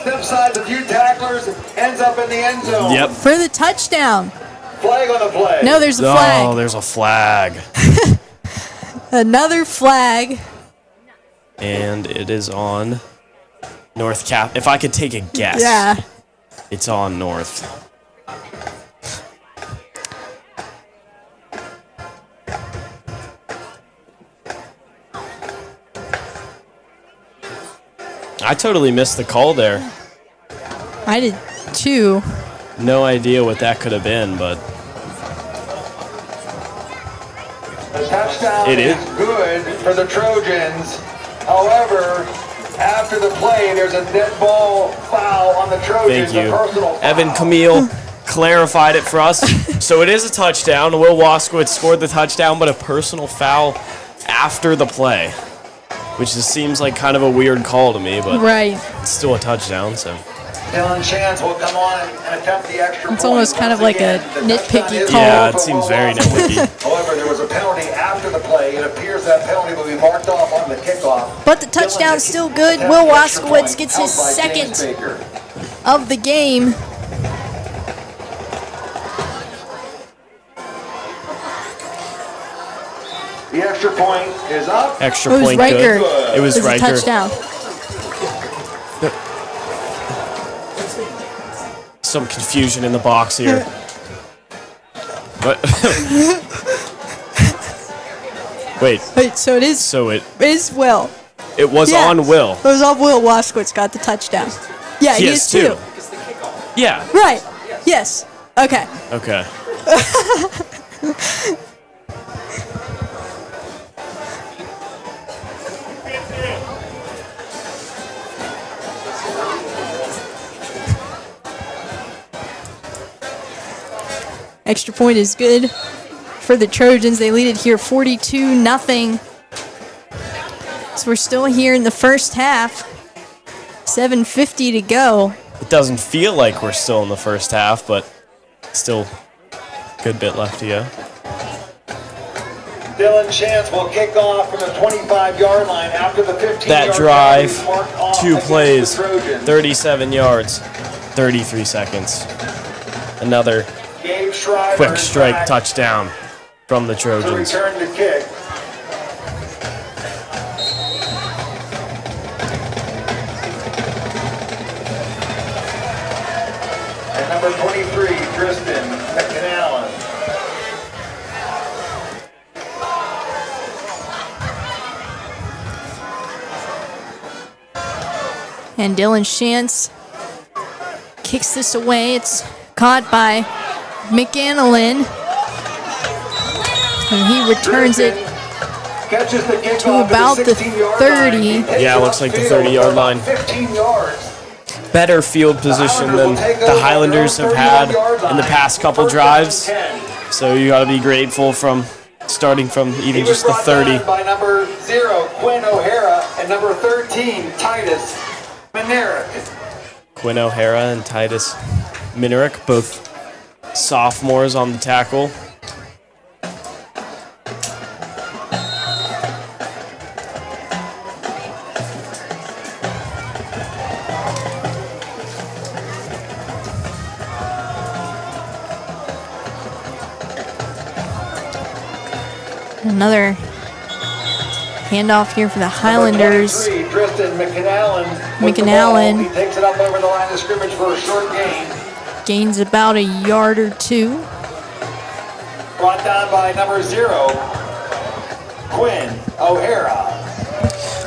step side, a few tacklers, ends up in the end zone.
Yep.
For the touchdown.
Flag on the play.
No, there's a flag.
Oh, there's a flag.
Another flag.
And it is on North Cap. If I could take a guess,
Yeah.
it's on North. I totally missed the call there.
I did too.
No idea what that could have been, but
The touchdown
It is.
good for the Trojans. However, after the play, there's a dead ball foul on the Trojans.
thank you.
A personal foul.
Evan Camille clarified it for us. So it is a touchdown. Will Waskowitz scored the touchdown, but a personal foul after the play, which just seems like kind of a weird call to me, but
Right.
it's still a touchdown, so.
Dylan Chance will come on and attempt the extra
It's
point.
almost kind of
Once
like a
again, the
nitpicky
touchdown is
call.
Yeah, it
for
seems
Will
very
Waskowitz.
nitpicky.
However, there was a penalty after the play. It appears that penalty will be marked off on the kickoff.
But the touchdown's still good.
Attempt
Will
the extra
Waskowitz
point
gets his
held by James
second
Baker.
of the game.
The extra point is up.
Extra
It was
point
Riker.
good. It was
It was a
Riker.
touchdown.
Some confusion in the box here. What? Wait,
Wait, so it is Will.
it was
Yeah.
on Will.
It was on Will. Waskowitz got the touchdown. Yeah, he is too.
Yeah.
Right. Yes. Okay.
Okay.
Extra point is good for the Trojans. They lead it here 42-0. So we're still here in the first half. 7:50 to go.
It doesn't feel like we're still in the first half, but still a good bit left to go.
Dylan Chance will kick off from the 25-yard line after the 15-yard
That drive,
penalty marked off
2
against
plays,
the Trojans.
37 yards, 33 seconds. Another
Gabe Schreiber
quick
is
strike
back
touchdown from the
to
Trojans.
return to kick. And number 23, Tristan McAllen.
And Dylan Shantz kicks this away. It's caught by McAnalyn. And he returns it
Catches the kickoff
to
at
about the
16-yard
30.
line. He takes
Yeah, it
it
looks like the
upfield
30-yard
for
line.
15 yards.
Better field position than the Highlanders have had in the past couple drives. So you got to be grateful from starting from even
He was
just the
brought
30.
down by number 0, Quinn O'Hara, and number 13, Titus Minerick.
Quinn O'Hara and Titus Minerick, both sophomores on the tackle.
Another Handoff here for the Highlanders.
23, Tristan McAllen.
McAllen.
He takes it up over the line of scrimmage for a short gain.
Gains about a yard or two.
Brought down by number 0, Quinn O'Hara.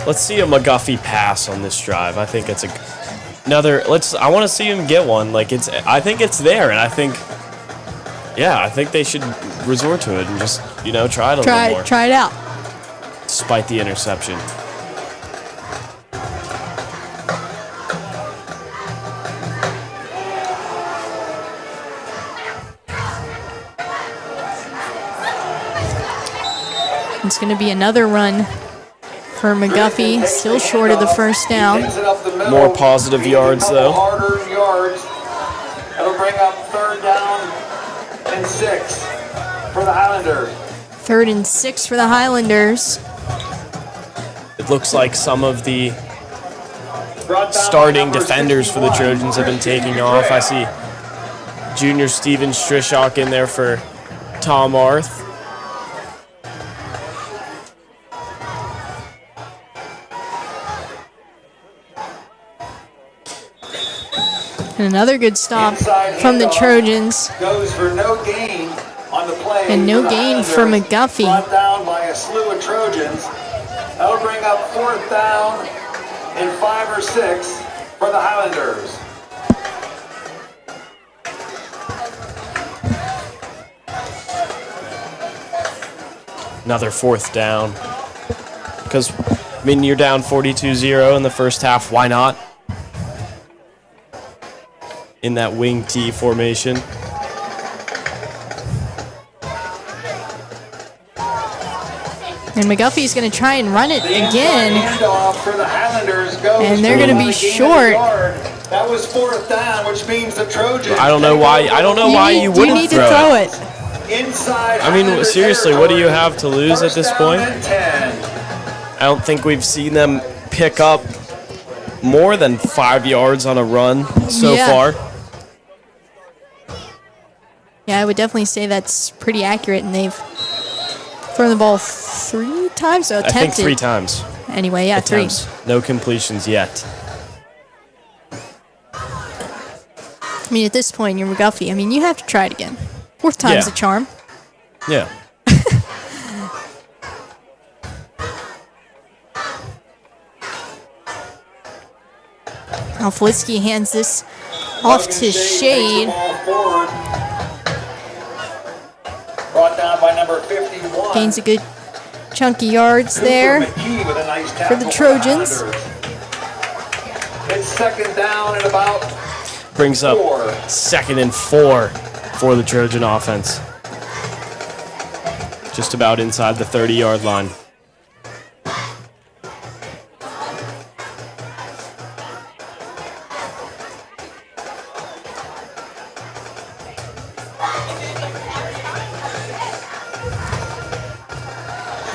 Let's see a McGuffey pass on this drive. I think it's another. I want to see him get one. I think it's there, and I think they should resort to it and just try it a little more.
Try it out.
Despite the interception.
It's going to be another run for McGuffey, still short of the first down.
More positive yards, though.
Harder yards. That'll bring up 3rd down and 6 for the Highlanders.
3rd and 6 for the Highlanders.
It looks like some of the starting defenders for the Trojans have been taking off. I see junior Steven Strishock in there for Tom Arth.
And another good stop from the Trojans.
Goes for no gain on the play.
And no gain for McGuffey.
Brought down by a slew of Trojans. That'll bring up 4th down and 5 or 6 for the Highlanders.
Another 4th down. Because, you're down 42-0 in the first half. Why not? In that wing T formation.
And McGuffey's going to try and run it again.
For the Highlanders goes
and they're going to be short.
That was 4th down, which means the Trojans.
I don't know why you wouldn't
You need to throw it.
Inside.
Seriously, what do you have to lose at this point?
10.
I don't think we've seen them pick up more than 5 yards on a run so far.
Yeah, I would definitely say that's pretty accurate, and they've thrown the ball 3 times, so attempted.
I think 3 times.
Anyway, yeah,
Attempts.
3.
No completions yet.
At this point, you're McGuffey. You have to try it again. 4th time's a charm.
Yeah.
Now Flitsky hands this off to Shade.
Brought down by number 51.
Gains a good chunky yards there for the Trojans.
It's 2nd down and about
Brings up
4.
2nd and 4 for the Trojan offense. Just about inside the 30-yard line.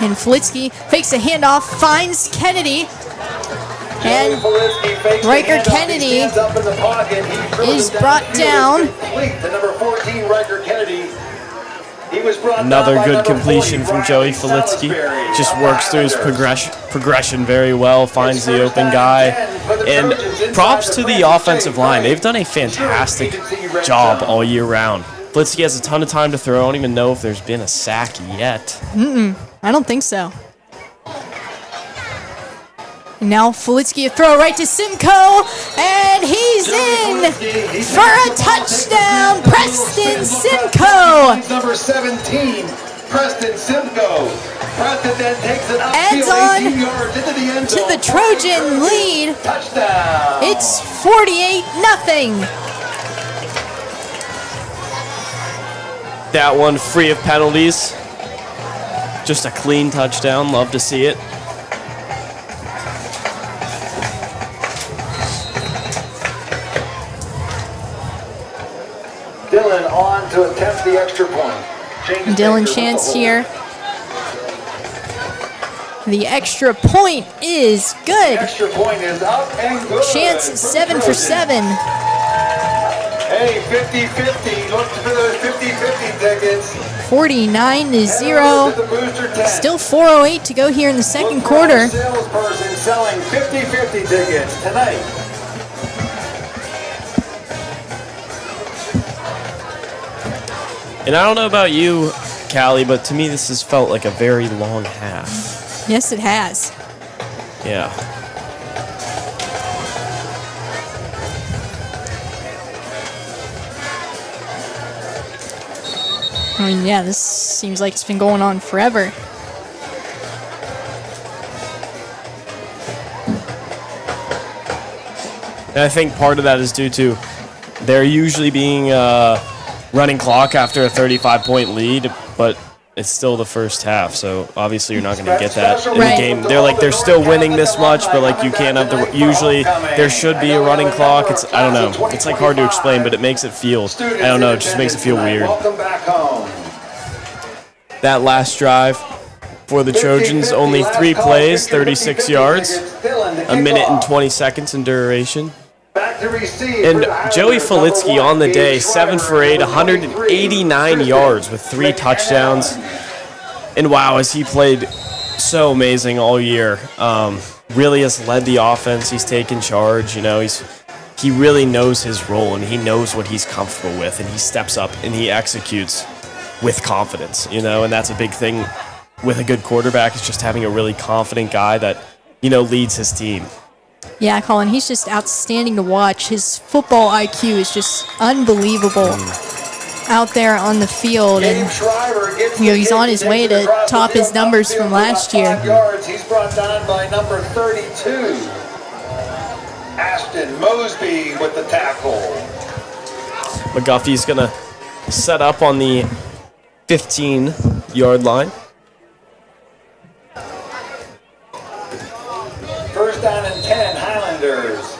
And Flitsky fakes a handoff, finds Kennedy. And Riker Kennedy is brought down.
Another good completion from Joey Filitsky. Just works through his progression very well, finds the open guy. And props to the offensive line. They've done a fantastic job all year round. Filitsky has a ton of time to throw. I don't even know if there's been a sack yet.
I don't think so. And now Filitsky, a throw right to Simcoe, and he's in for a touchdown. Preston Simcoe
Number 17, Preston Simcoe. Preston then takes it up
adds on to the Trojan lead.
Touchdown.
It's 48-0.
That one free of penalties. Just a clean touchdown. Love to see it.
Dylan on to attempt the extra point.
Dylan Chance here. The extra point is good.
Extra point is up and good.
Chance 7 for 7.
Hey, 50-50. Look for those 50-50 tickets.
49-0. Still 4:08 to go here in the second quarter.
Salesperson selling 50-50 tickets tonight.
And I don't know about you, Callie, but to me this has felt like a very long half.
Yes, it has.
Yeah.
I mean, yeah, this seems like it's been going on forever.
And I think part of that is due to there usually being a running clock after a 35-point lead, but it's still the first half, so obviously you're not going to get that in the game. They're still winning this much, but like you can't have the. Usually there should be a running clock. I don't know. It's like hard to explain, but it makes it feel. I don't know. It just makes it feel weird. That last drive for the Trojans, only 3 plays, 36 yards, a minute and 20 seconds in duration. And Joey Felitsky on the day, 7 for 8, 189 yards with 3 touchdowns. And wow, has he played so amazing all year. Really has led the offense. He's taken charge. You know, he really knows his role and he knows what he's comfortable with, and he steps up and he executes with confidence. You know, and that's a big thing with a good quarterback, is just having a really confident guy that, you know, leads his team.
Yeah, Colin, he's just outstanding to watch. His football IQ is just unbelievable out there on the field, and you know, he's on his way to top his numbers from last year.
He's brought down by number 32. Ashton Mosby with the tackle.
McGuffey's gonna set up on the 15-yard line.
First down and 10, Highlanders.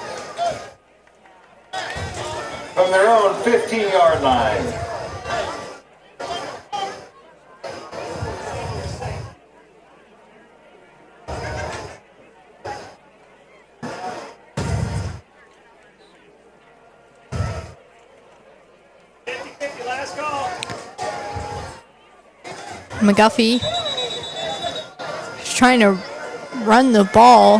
From their own 15-yard line.
McGuffey is trying to run the ball.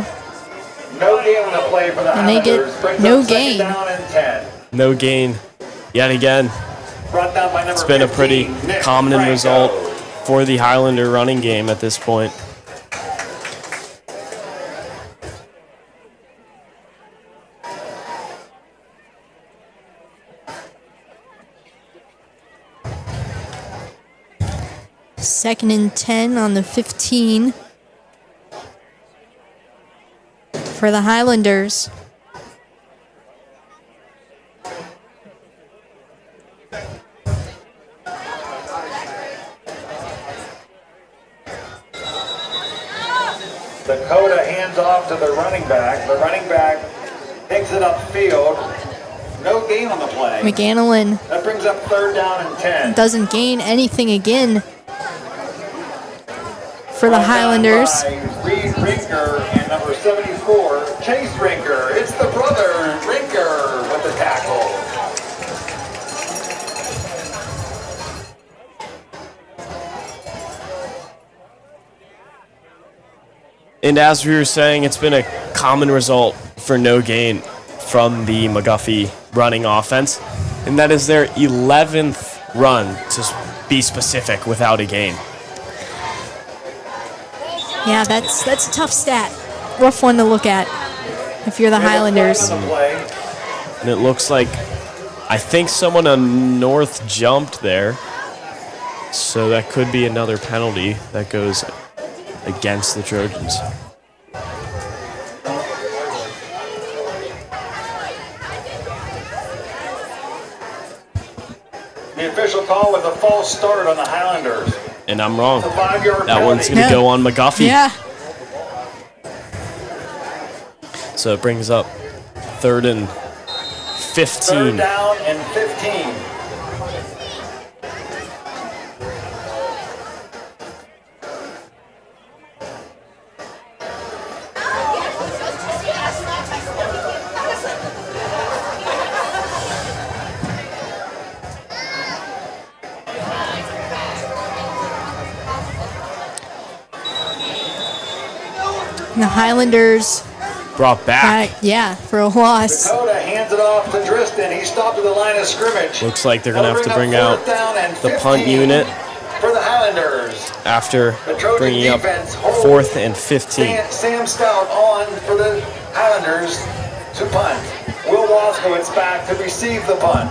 No gain on the play for the
And they get
Highlanders.
no gain.
Down and 10.
No gain yet again.
Brought down by number
It's been a pretty
15, Nick
common
Franco.
result for the Highlander running game at this point.
Second and 10 on the 15 for the Highlanders.
Dakota hands off to the running back. The running back takes it upfield. No gain on the play.
McGanillan
That brings up third down and 10.
doesn't gain anything again for the Highlanders.
Reed Rinker and number 74, Chase Rinker. It's the brother, Rinker, with the tackle.
And as we were saying, it's been a common result for no gain from the McGuffey running offense, and that is their 11th run, to be specific, without a gain.
Yeah, that's a tough stat. Rough one to look at if you're the Highlanders.
And it looks like, I think someone on North jumped there, so that could be another penalty that goes against the Trojans.
The official call with a false start on the Highlanders.
And I'm wrong.
It's a 5-yard
That one's
penalty.
going to go on McGuffey.
Yeah.
So it brings up third and 15.
Third down and 15.
And the Highlanders
brought back.
yeah, for a loss.
Dakota hands it off to Driston. He stopped at the line of scrimmage.
Looks like they're going to have to
They'll
bring
up
out
fourth down and
the punt
15
unit
for the Highlanders.
after
The Trojan
bringing up
defense holds
4th and 15.
Sam Stout on for the Highlanders to punt. Will Waskowitz back to receive the punt.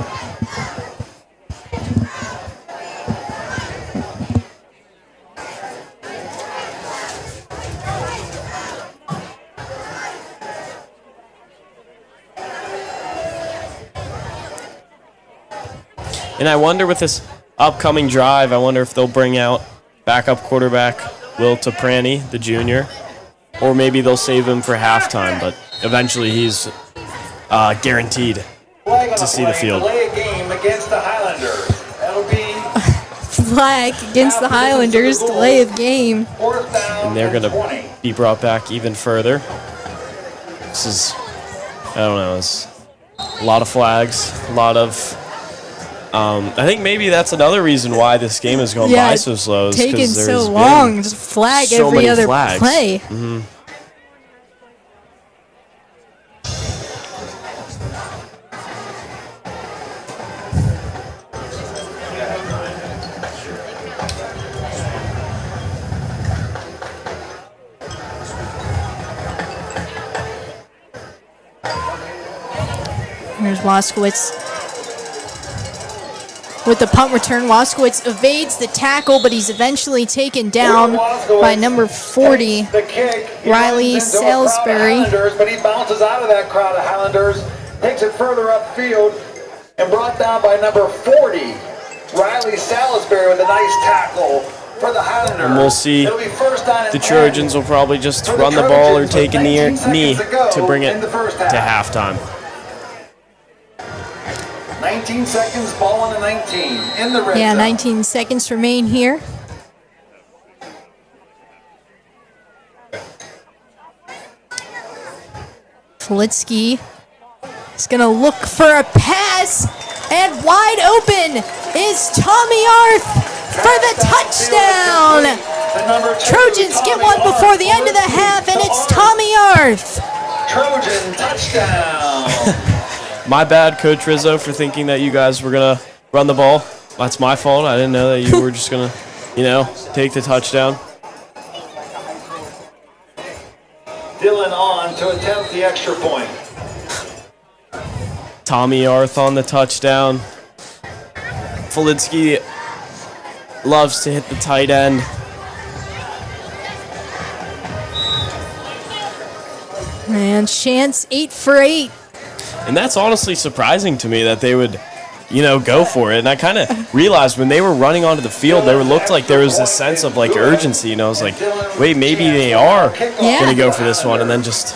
And I wonder with this upcoming drive, I wonder if they'll bring out backup quarterback Will Toprani, the junior, or maybe they'll save him for halftime, but eventually he's guaranteed to see the field.
Delay a game against the Highlanders. That'll be
Flag against the Highlanders, delay of game.
fourth down
And they're going to
20.
be brought back even further. This is, I don't know, it's a lot of flags, a lot of... I think maybe that's another reason why this game has gone by so slow. Is
taking
'cause
so
there's
long,
been
just flag
so
every
many
other
flags.
play. Here's Waskowitz. With the punt return, Waskowitz evades the tackle, but he's eventually taken down by number 40,
The kick. He
Riley
runs into a crowd of
Salisbury.
Highlanders, but he bounces out of that crowd of Highlanders, takes it further upfield, and brought down by number 40, Riley Salisbury, with a nice tackle for the Highlanders.
And we'll see.
It'll be first down and
The
10
Trojans will probably just
for
run the ball or
Trojans
take a
with 19
knee
seconds go
to bring it
in the first
to halftime.
19 seconds, ball on the 19 in the red
Yeah,
zone.
19 seconds remain here. Flitsky is going to look for a pass, and wide open is Tommy Arth for the touchdown.
The number 2,
Trojans get
Tommy
one
Arth,
before the end of the
Flitsky
half, and
to
it's
Arth.
Tommy Arth.
Trojan touchdown.
My bad, Coach Rizzo, for thinking that you guys were going to run the ball. That's my fault. I didn't know that you were just going to, take the touchdown.
Dylan on to attempt the extra point.
Tommy Arth on the touchdown. Flitsky loves to hit the tight end.
And Chance 8 for 8.
And that's honestly surprising to me that they would, go for it. And I kind of realized when they were running onto the field, looked like there was a sense of urgency. I was like, wait, maybe they are going to go for this one. And then just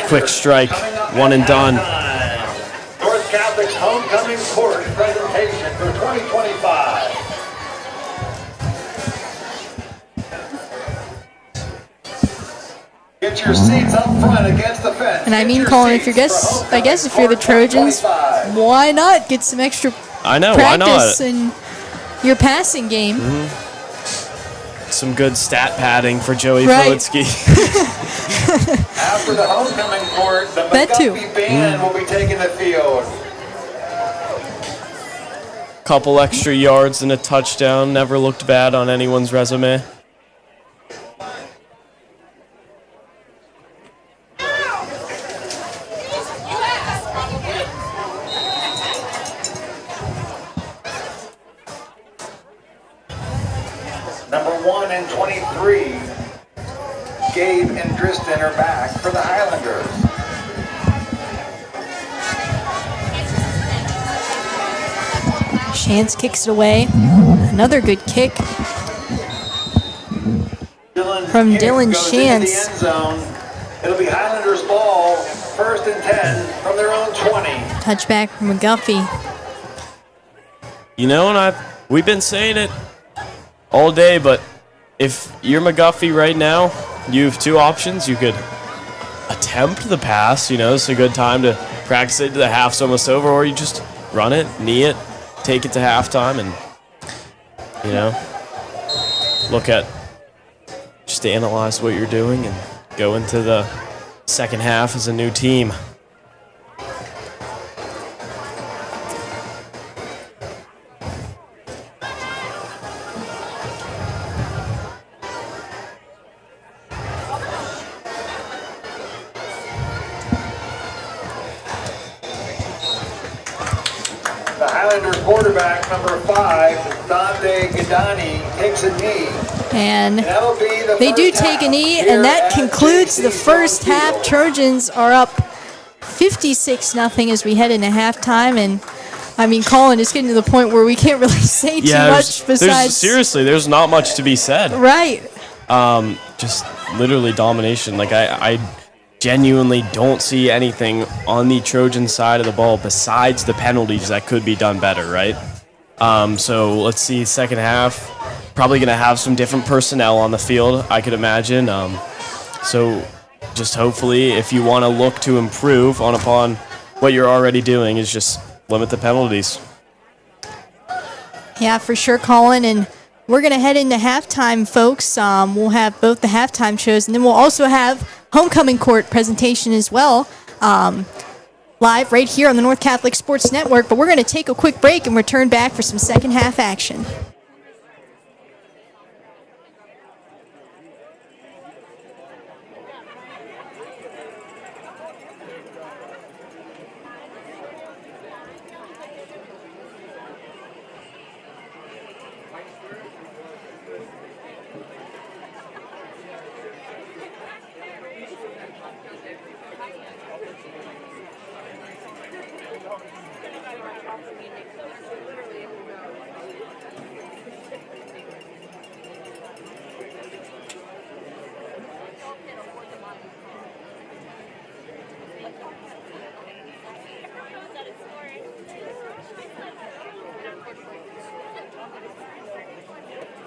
quick strike, one and done.
North Catholic's homecoming court presentation for 2025. Get your seats up front against the fence.
And I
Get
mean,
your
Colin, if you're
seats for
if you're the
homecoming
Trojans,
court 2025.
why not get some extra
I know, why
practice
not?
in your passing game?
Some good stat padding for Joey
Right.
Flitsky.
After the homecoming court, the
That too.
McGuffey band will be taking the field.
Couple extra yards and a touchdown. Never looked bad on anyone's resume.
Number 1 and 23, Gabe and Driston are back for the Highlanders.
Chance kicks it away. Another good kick. From
Kick
Dylan
goes
Chance.
into the end zone. It'll be Highlanders ball, first and 10 from their own 20.
Touchback from McGuffey.
And we've been saying it all day, but if you're McGuffey right now, you have two options. You could attempt the pass, it's a good time to practice it. The half's almost over, or you just run it, knee it, take it to halftime, and look at just to analyze what you're doing and go into the second half as a new team.
The Highlanders quarterback, number 5, Dante Gadani, takes a knee.
And
That'll be the
they do
first
take a
half
knee,
here
and that
at
concludes the
JC
first
Stone
half.
Field.
Trojans are up 56-0 as we head into halftime. And, I mean, Colin, it's getting to the point where we can't really say too much besides...
seriously, there's not much to be said.
Right.
Just literally domination. Like, I genuinely don't see anything on the Trojan side of the ball besides the penalties that could be done better, right? So let's see, second half. Probably going to have some different personnel on the field, I could imagine. So just hopefully, if you want to look to improve upon what you're already doing, is just limit the penalties.
Yeah, for sure, Colin. And we're going to head into halftime, folks. We'll have both the halftime shows, and then we'll also have homecoming court presentation as well, live right here on the North Catholic Sports Network. But we're going to take a quick break and return back for some second half action.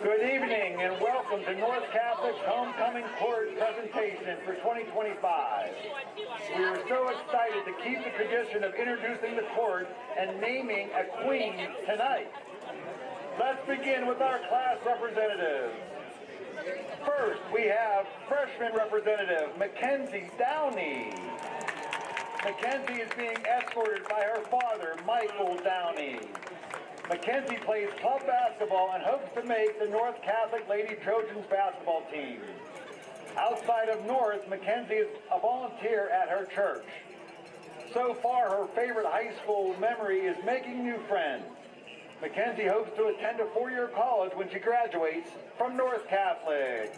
Good evening and welcome to North Catholic's Homecoming Court presentation for 2025. We are so excited to keep the tradition of introducing the court and naming a queen tonight. Let's begin with our class representatives. First, we have freshman representative Mackenzie Downey. Mackenzie is being escorted by her father, Michael Downey. Mackenzie plays club basketball and hopes to make the North Catholic Lady Trojans basketball team. Outside of North, Mackenzie is a volunteer at her church. So far, her favorite high school memory is making new friends. Mackenzie hopes to attend a four-year college when she graduates from North Catholic.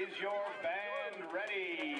Is your band ready?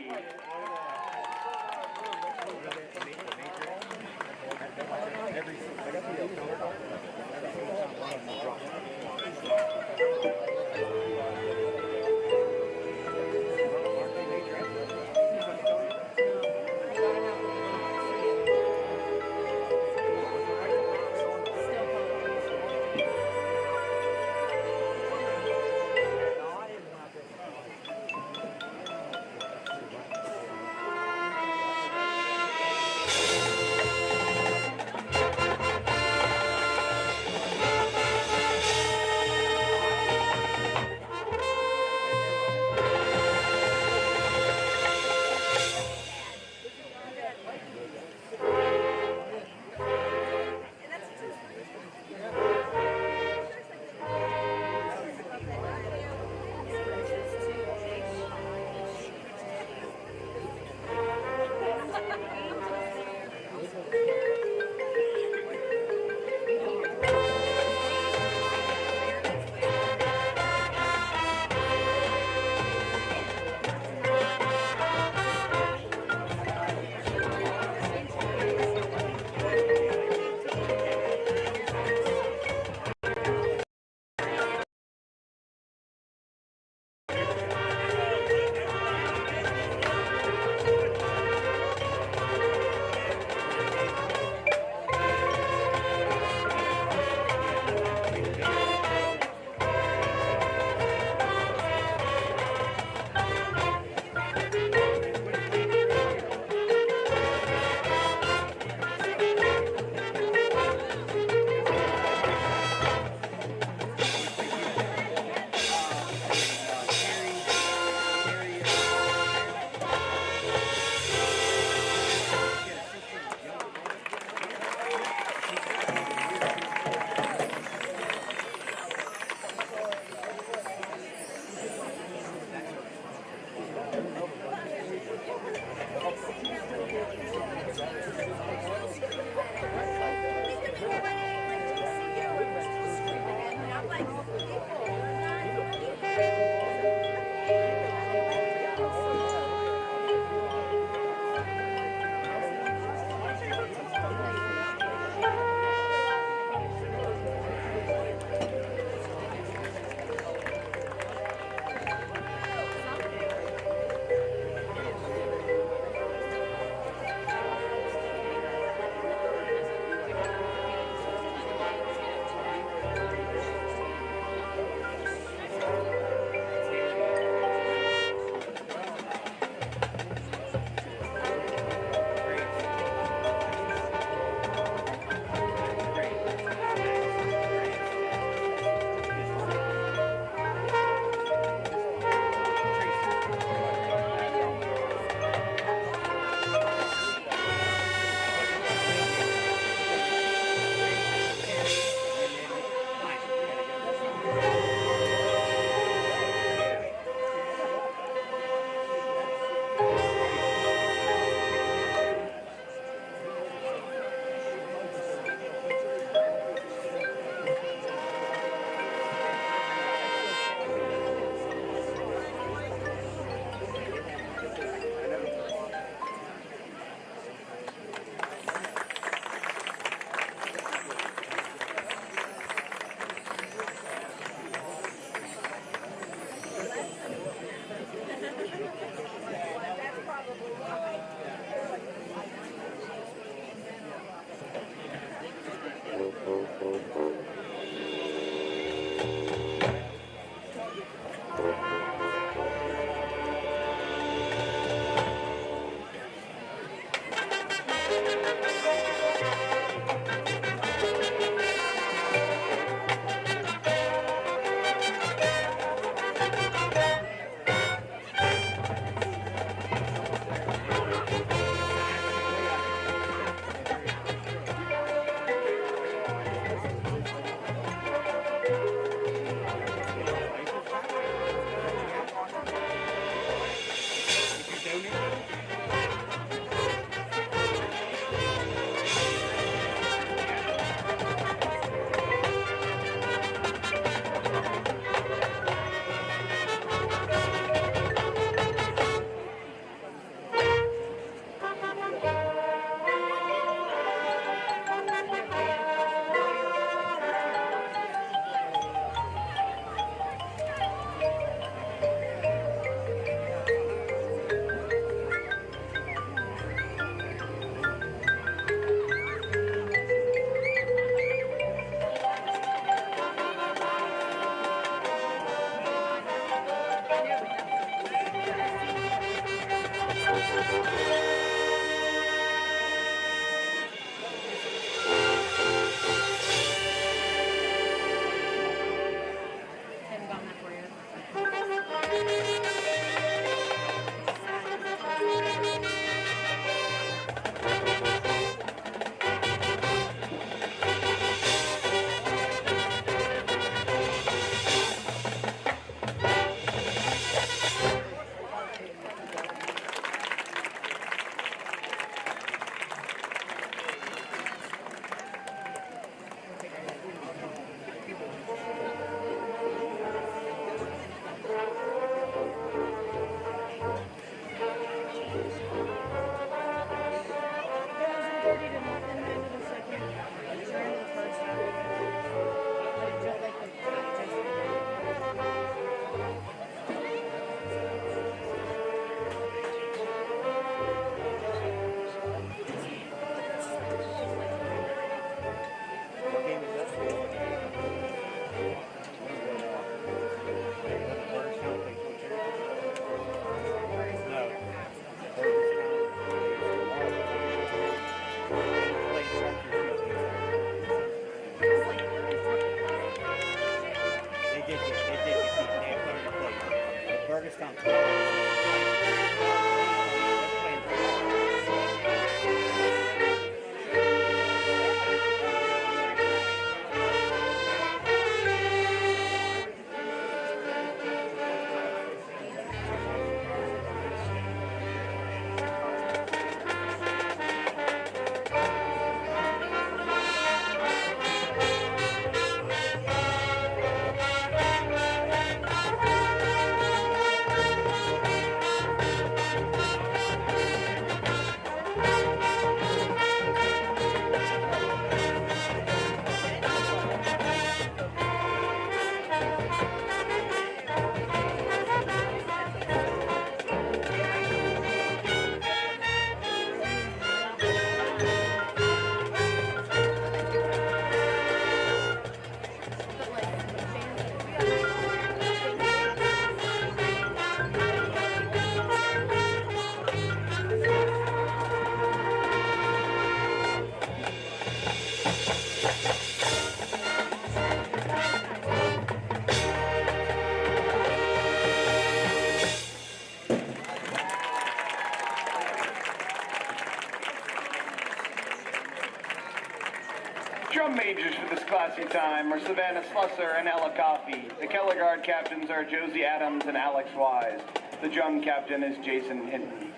Drum majors for this classy time are Savannah Slusser and Ella Coffey. The color guard captains are Josie Adams and Alex Wise. The drum captain is Jason Hinton.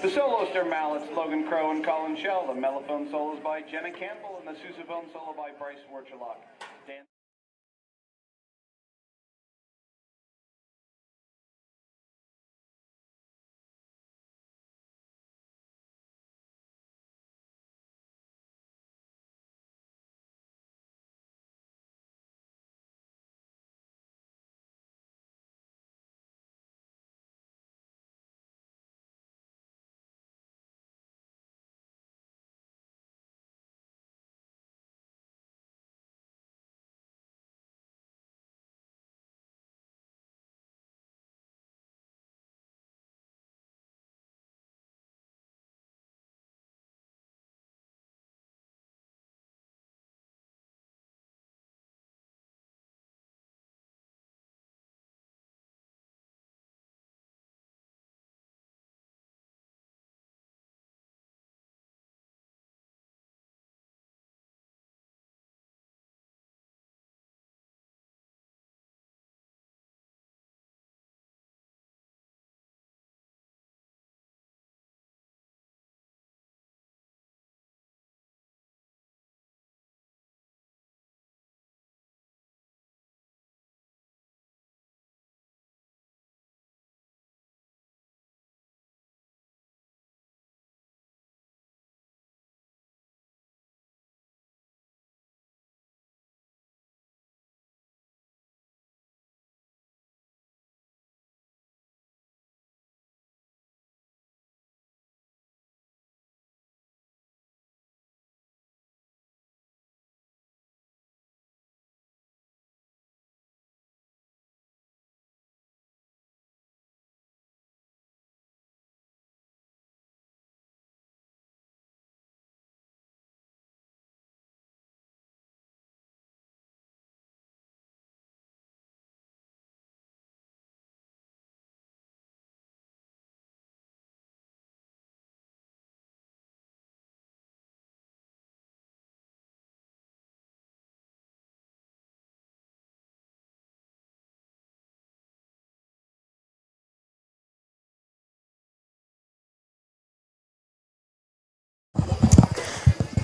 The soloists are mallets Logan Crow and Colin Shell. The mellophone solos by Jenna Campbell and the sousaphone solo by Bryce Warchalak.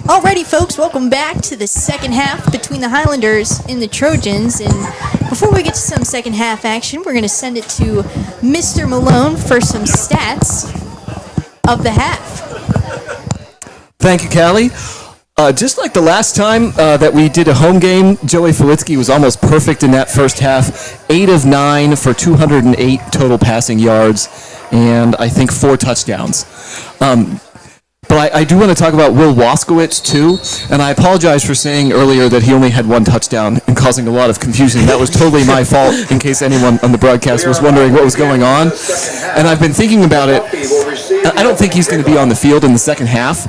Alrighty, folks, welcome back to the second half between the Highlanders and the Trojans. And before we get to some second half action, we're going to send it to Mr. Malone for some stats of the half.
Thank you, Callie. Just like the last time that we did a home game, Joey Felitsky was almost perfect in that first half. 8 of 9 for 208 total passing yards, and I think 4 touchdowns. But I do want to talk about Will Waskowitz, too, and I apologize for saying earlier that he only had 1 touchdown and causing a lot of confusion. That was totally my fault, in case anyone on the broadcast was wondering what was going on. And I've been thinking about it. I don't think he's going to be on the field in the second half,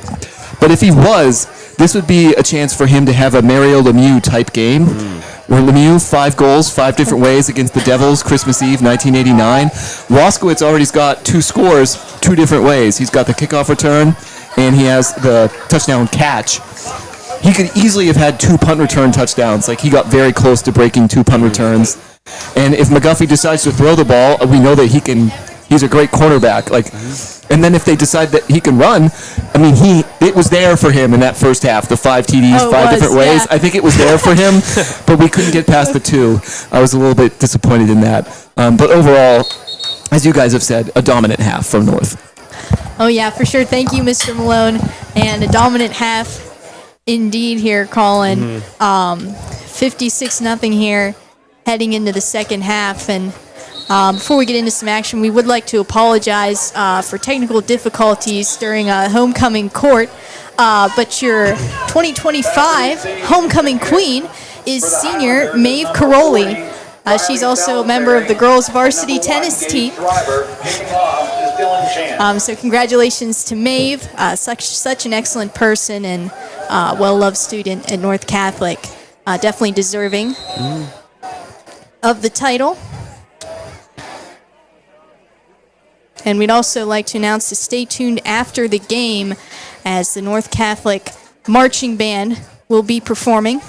but if he was, this would be a chance for him to have a Mario Lemieux-type game, where Lemieux, 5 goals, 5 different ways against the Devils, Christmas Eve, 1989. Waskowitz already's got 2 scores, 2 different ways. He's got the kickoff return, and he has the touchdown catch. He could easily have had 2 punt return touchdowns. Like, he got very close to breaking 2 punt returns. And if McGuffey decides to throw the ball, we know that he's a great cornerback. Like, and then if they decide that he can run, I mean, it was there for him in that first half, the 5 TDs, 5 different ways.
Yeah.
I think it was there for him, but we couldn't get past the 2. I was a little bit disappointed in that. But overall, as you guys have said, a dominant half from North.
Oh, yeah, for sure. Thank you, Mr. Malone. And a dominant half indeed here, Colin. 56-0 here heading into the second half. And before we get into some action, we would like to apologize for technical difficulties during homecoming court. But your 2025 homecoming queen is senior Maeve Caroli. She's also a member of the girls' varsity tennis team. So congratulations to Maeve, such an excellent person and well-loved student at North Catholic. Definitely deserving of the title. And we'd also like to announce to stay tuned after the game as the North Catholic marching band will be performing.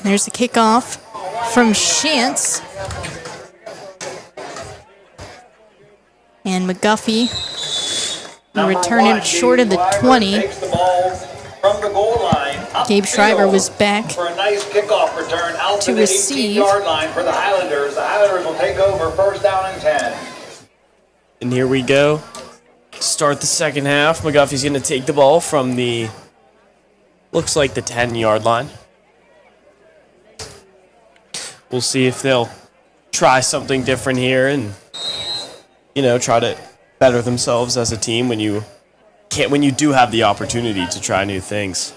There's the kickoff from Shantz. And McGuffey will return it short of the 20. Gabe Schreiber was back
for a nice kickoff return out
to
the
receive.
18-yard line for the Highlanders. The Highlanders will take over first down and 10.
And here we go. Start the second half. McGuffey's going to take the ball from looks like the 10-yard line. We'll see if they'll try something different here and, try to better themselves as a team when you do have the opportunity to try new things.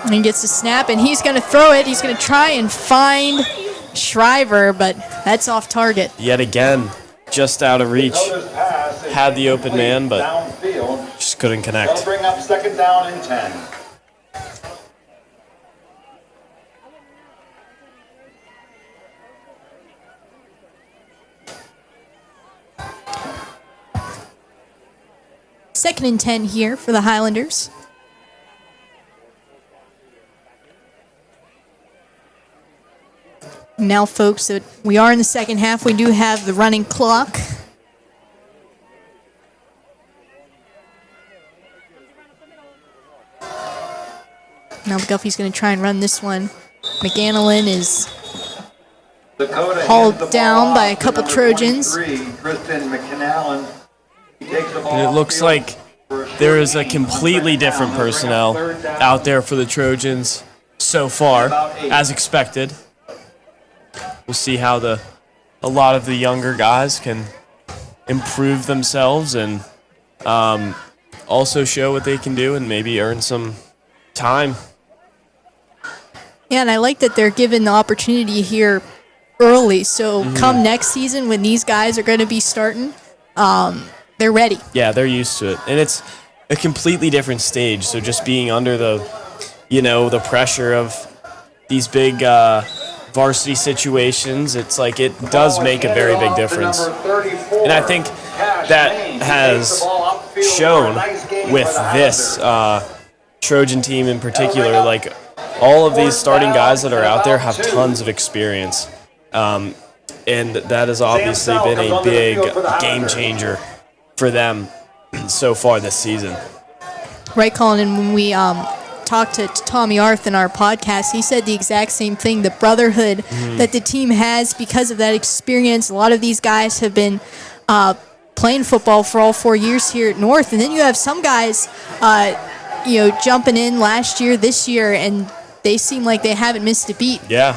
And he gets the snap, and he's going to throw it. He's going to try and find Shriver, but that's off target.
Yet again, just out of reach. Had the open man, but just couldn't connect.
They'll bring up second down and 10.
Second and 10 here for the Highlanders. Now, folks, so we are in the second half. We do have the running clock. Now McGuffey's going to try and run this one. McAnalyn is hauled down by a couple Trojans.
And it looks like there is a completely different personnel out there for the Trojans so far, as expected. We'll see how a lot of the younger guys can improve themselves and also show what they can do and maybe earn some time.
Yeah, and I like that they're given the opportunity here early. So come next season when these guys are going to be starting, they're ready.
Yeah, they're used to it. And it's a completely different stage. So just being under the pressure of these big varsity situations, it's like it does make a very big difference. And I think that has shown with this Trojan team in particular. Like, all of these starting guys that are out there have tons of experience. And that has obviously been a big game changer for them so far this season.
Right, Colin, and when we talked to Tommy Arth in our podcast, he said the exact same thing, the brotherhood that the team has because of that experience. A lot of these guys have been playing football for all 4 years here at North, and then you have some guys jumping in last year, this year, and they seem like they haven't missed a beat.
Yeah,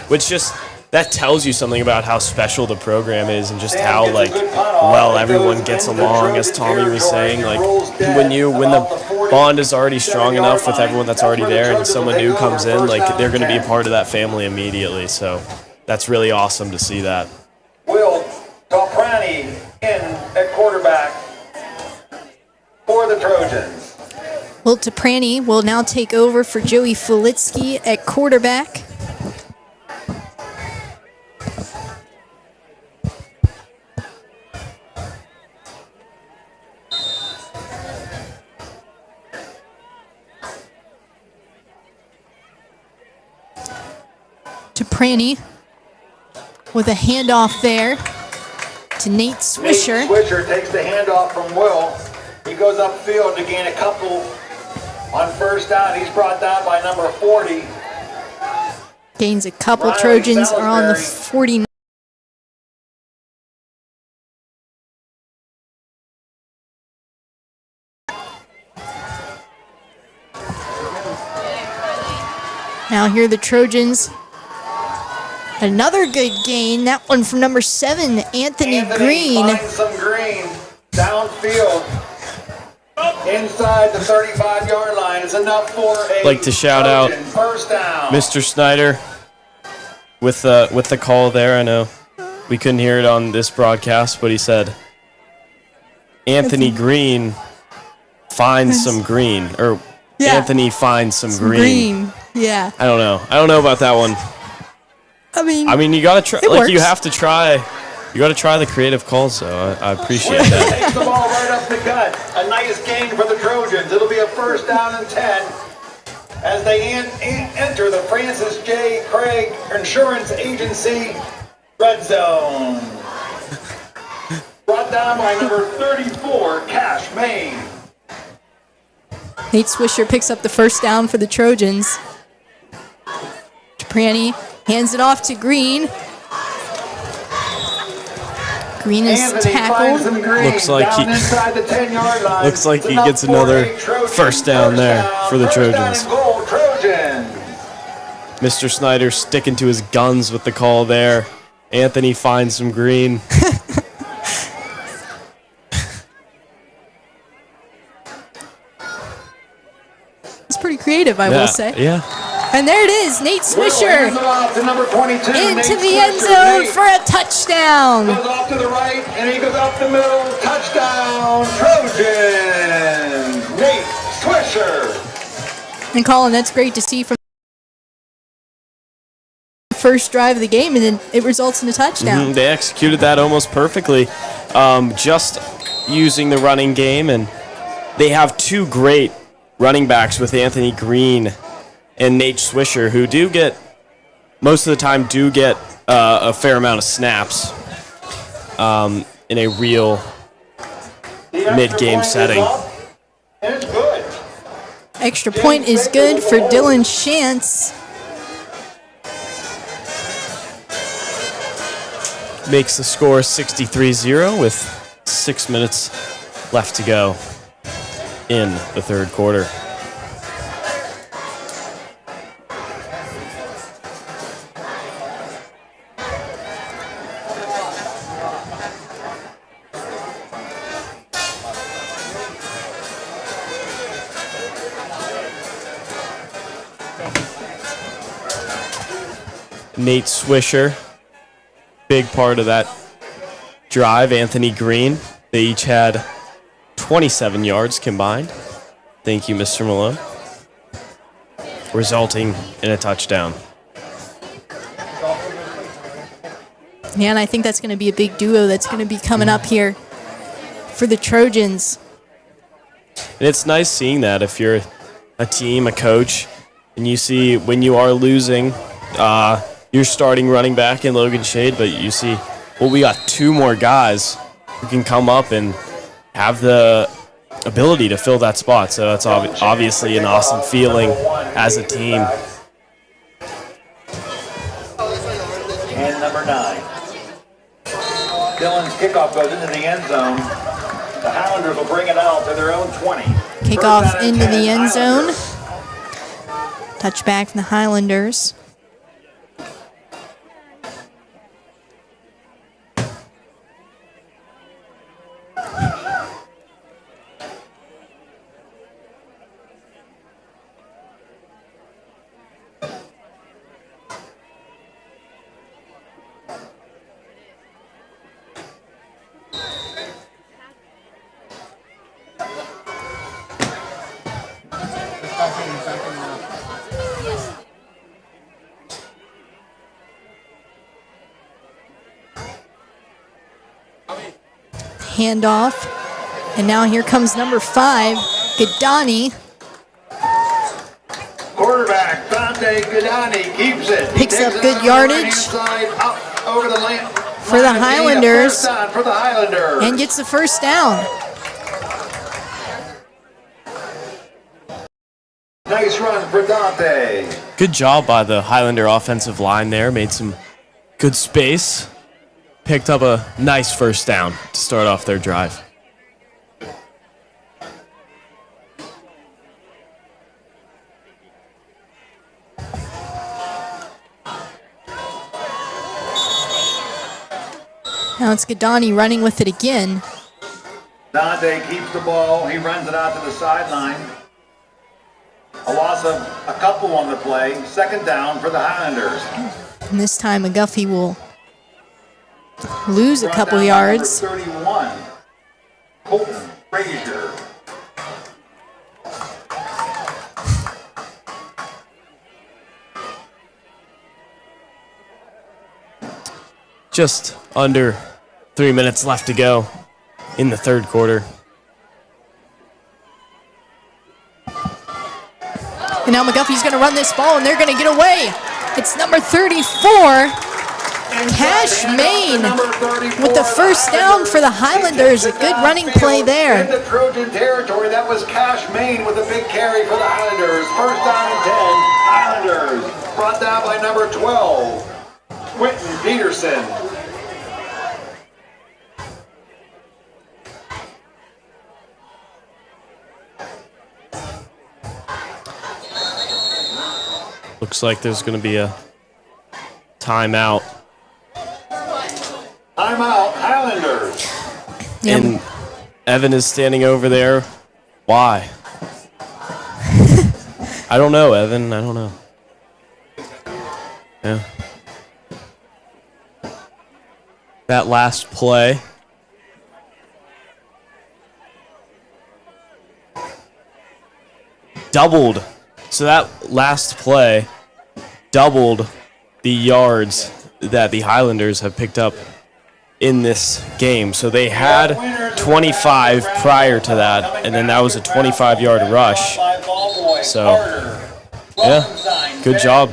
which just, that tells you something about how special the program is and just how, like, well everyone gets along, as Tommy was saying. Like, when the bond is already strong enough with everyone that's already there and someone new comes in, like, they're going to be a part of that family immediately. So that's really awesome to see that.
Will Toprani in at quarterback for the Trojans.
Will Toprani will now take over for Joey Fulitsky at quarterback. Toprani with a handoff there to Nate Swisher.
Nate Swisher takes the handoff from Will. He goes upfield to gain a couple on first down. He's brought down by number 40.
Gains a couple.
Riley
Trojans are on the
Salisbury.
49. Now here are the Trojans. Another good gain. That one from number 7, Anthony Green.
Finds some green downfield. Inside the 35-yard line is enough for a
Like to shout out
Trojan first down.
Mr. Snyder with the call there. I know we couldn't hear it on this broadcast, but he said Anthony Green finds some green, or
Yeah.
Anthony finds some green.
Yeah.
I don't know about that one.
I
mean, you gotta try.
It
Like, you
works.
have to try. You gotta try the creative calls, though. I appreciate that.
Takes the ball right up the gut. A nice gain for the Trojans. It'll be a first down and 10 as they enter the Francis J. Craig Insurance Agency red zone. Brought down by number 34, Cash Main.
Nate Swisher picks up the first down for the Trojans. Toprani hands it off to Green. Green is
Anthony finds
tackled.
some green
Looks like
down
he-
inside the 10-yard line.
Looks like
It's
he
enough
gets
for
another
a Trojan
first down there for the
First down
Trojans.
and goal, Trojans.
Mr. Snyder sticking to his guns with the call there. Anthony finds some green.
It's pretty creative, I will say.
Yeah.
And there it is, Nate
Hands
Swisher
it off to number 22,
into
Nate
the end
Swisher.
zone
Nate
for a touchdown.
goes off to the right, and he goes up the middle. Touchdown, Trojans. Nate Swisher.
And Colin, that's great to see from the first drive of the game, and then it results in a touchdown.
They executed that almost perfectly, just using the running game, and they have two great running backs with Anthony Green and Nate Swisher, who do get, most of the time, a fair amount of snaps in a real
The extra
mid-game
point is
setting.
up, and it's good.
Extra point is good for Dylan Shantz.
Makes the score 63-0 with 6 minutes left to go in the third quarter. Nate Swisher, big part of that drive. Anthony Green, they each had 27 yards combined. Thank you, Mr. Malone. Resulting in a touchdown.
Yeah, and I think that's going to be a big duo that's going to be coming up here for the Trojans.
And it's nice seeing that if you're a team, a coach, and you see when you are losing, you're starting running back in Logan Shade, but you see, well, we got 2 more guys who can come up and have the ability to fill that spot. So that's obviously an awesome feeling as a team.
And number 9. Dylan's kickoff goes into the end zone. The Highlanders will bring it out to their own 20.
Kickoff into the end zone. Touchback from the Highlanders. Handoff. And now here comes number 5, Gadani.
Quarterback Dante Gadani keeps it.
Picks up good yardage
Over the lane
for the Highlanders.
For the Highlanders.
And gets the first down.
Nice run for Dante.
Good job by the Highlander offensive line there. Made some good space. Picked up a nice first down to start off their drive.
Now it's Gadani running with it again.
Dante keeps the ball. He runs it out to the sideline. A loss of a couple on the play. Second down for the Highlanders.
And this time McGuffey will lose a couple yards.
Number 31, Colton Frazier.
Just under 3 minutes left to go in the third quarter.
And now McGuffey's going to run this ball, and they're going to get away. It's number 34, Cash Main, with the first down for the Highlanders. A good running play there.
In the Trojan territory, that was Cash Main with a big carry for the Highlanders. First down and 10, Highlanders. Brought down by number 12, Quentin Peterson.
Looks like there's going to be a timeout.
Timeout, Highlanders.
Yep.
And Evan is standing over there. Why? I don't know, Evan. I don't know. Yeah. That last play. Doubled. So that last play doubled the yards that the Highlanders have picked up in this game. So they had 25 prior to that, and then that was a 25-yard rush. So, yeah, good job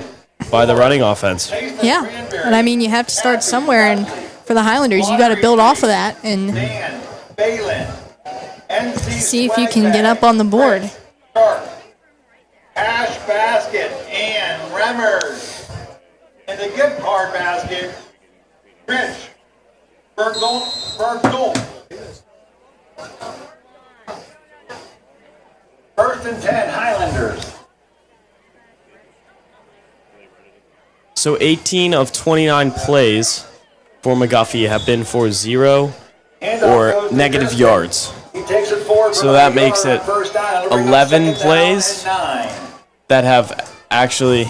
by the running offense.
Yeah, but I mean, you have to start somewhere, and for the Highlanders, you got to build off of that and see if you can get up on the board.
Cash basket and Remmers. In the gift card basket, Rich Bergdol. First and 10, Highlanders.
So 18 of 29 plays for McGuffey have been for 0 or negative yards.
He takes it forward.
So that makes it 11 plays that have actually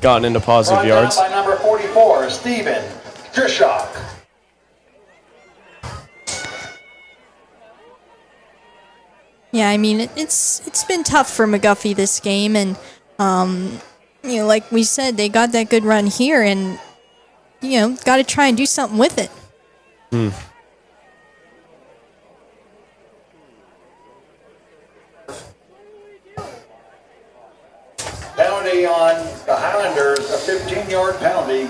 gotten into positive yards.
By number 44, Steven Trishok.
Yeah, I mean, it's been tough for McGuffey this game, and you know, like we said, they got that good run here, and you know, got to try and do something with it.
Highlanders a 15-yard penalty.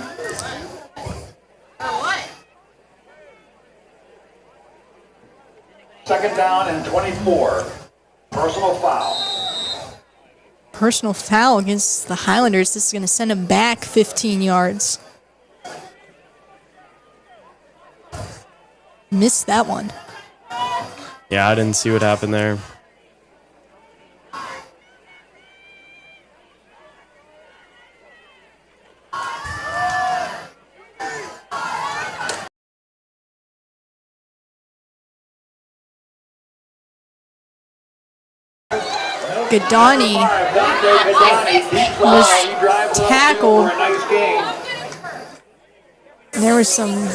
Second down and 24. Personal foul.
Personal foul against the Highlanders. This is going to send them back 15 yards. Missed that one.
Yeah, I didn't see what happened there.
Gadani was tackled. There was some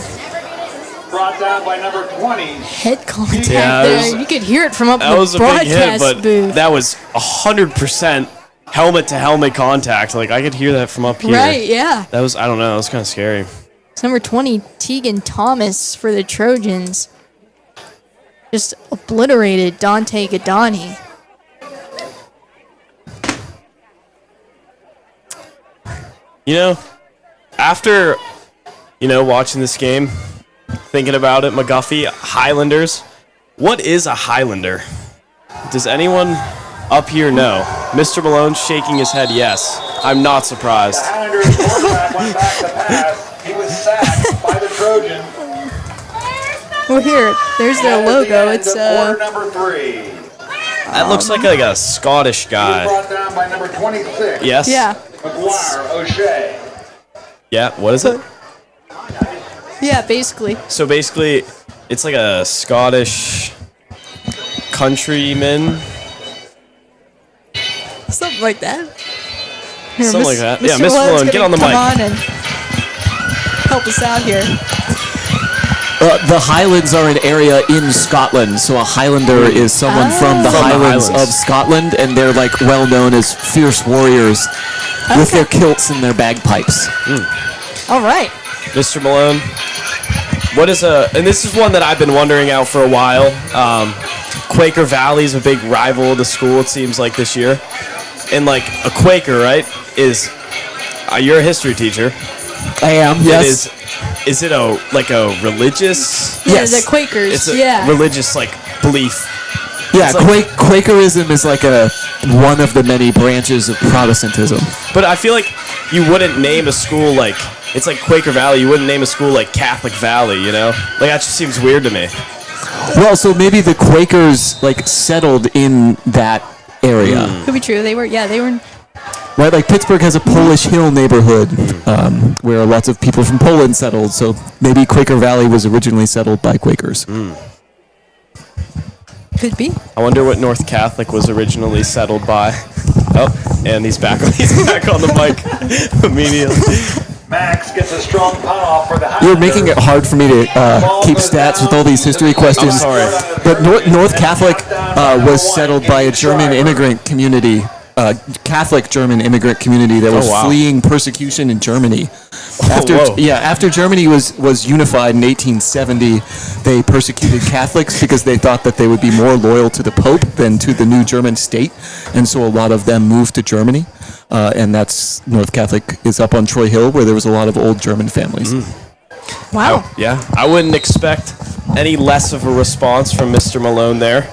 Brought down by number 20.
head contact
Yeah,
there. You could hear it from up in
That
the
was a big hit,
broadcast
but
booth.
that was 100% helmet-to-helmet contact. Like, I could hear that from up here.
Right, yeah.
That was, I don't know, that was kind of scary.
It's number 20, Tegan Thomas for the Trojans. Just obliterated Dante Gadani.
You know, after, watching this game, thinking about it, McGuffey, Highlanders, what is a Highlander? Does anyone up here know? Mr. Malone's shaking his head yes. I'm not surprised.
The Highlanders quarterback went back to pass. He was sacked by the Trojan.
Well, here, there's their logo. It's
quarter number 3.
That looks like a Scottish
He was
guy.
brought down by number 26.
Yes?
yeah,
McGuire O'Shea.
Yeah, what is it?
yeah, basically.
So basically, it's like a Scottish countryman.
Something like that. Here,
Something like that. Yeah,
Mr.
Mr.
Malone's
Malone, get
gonna
on the
come
mic.
on and help us out here.
The Highlands are an area in Scotland, so a Highlander is someone from the
From the
Highlands
Highlands.
of Scotland, and they're like well known as fierce warriors with their kilts and their bagpipes.
All right.
Mr. Malone, what is and this is one that I've been wondering out for a while. Quaker Valley's a big rival of the school, it seems like, this year. And like a Quaker, right, is, you're a history teacher.
I am, yes.
Is it a religious?
Yeah,
Yes.
the Quakers.
It's a
yeah.
religious belief.
Yeah,
It's like-
Quakerism is like one of the many branches of Protestantism.
But I feel like you wouldn't name a school it's like Quaker Valley. You wouldn't name a school like Catholic Valley, Like that just seems weird to me.
Well, so maybe the Quakers settled in that area.
Could be true. They were.
Right, like Pittsburgh has a Polish Hill neighborhood where lots of people from Poland settled, so maybe Quaker Valley was originally settled by Quakers.
Could be.
I wonder what North Catholic was originally settled by. Oh, and he's back on the mic immediately.
Max gets a strong punt off for the Highlanders.
You're making it hard for me to keep stats with all these history questions.
I'm sorry.
But North Catholic was settled by a German immigrant community, Catholic German immigrant community that was
Oh, wow.
fleeing persecution in Germany.
whoa.
After Germany was unified in 1870, they persecuted Catholics because they thought that they would be more loyal to the Pope than to the new German state, and so a lot of them moved to Germany. And that's North Catholic is up on Troy Hill, where there was a lot of old German families.
Wow.
Yeah, I wouldn't expect any less of a response from Mr. Malone there.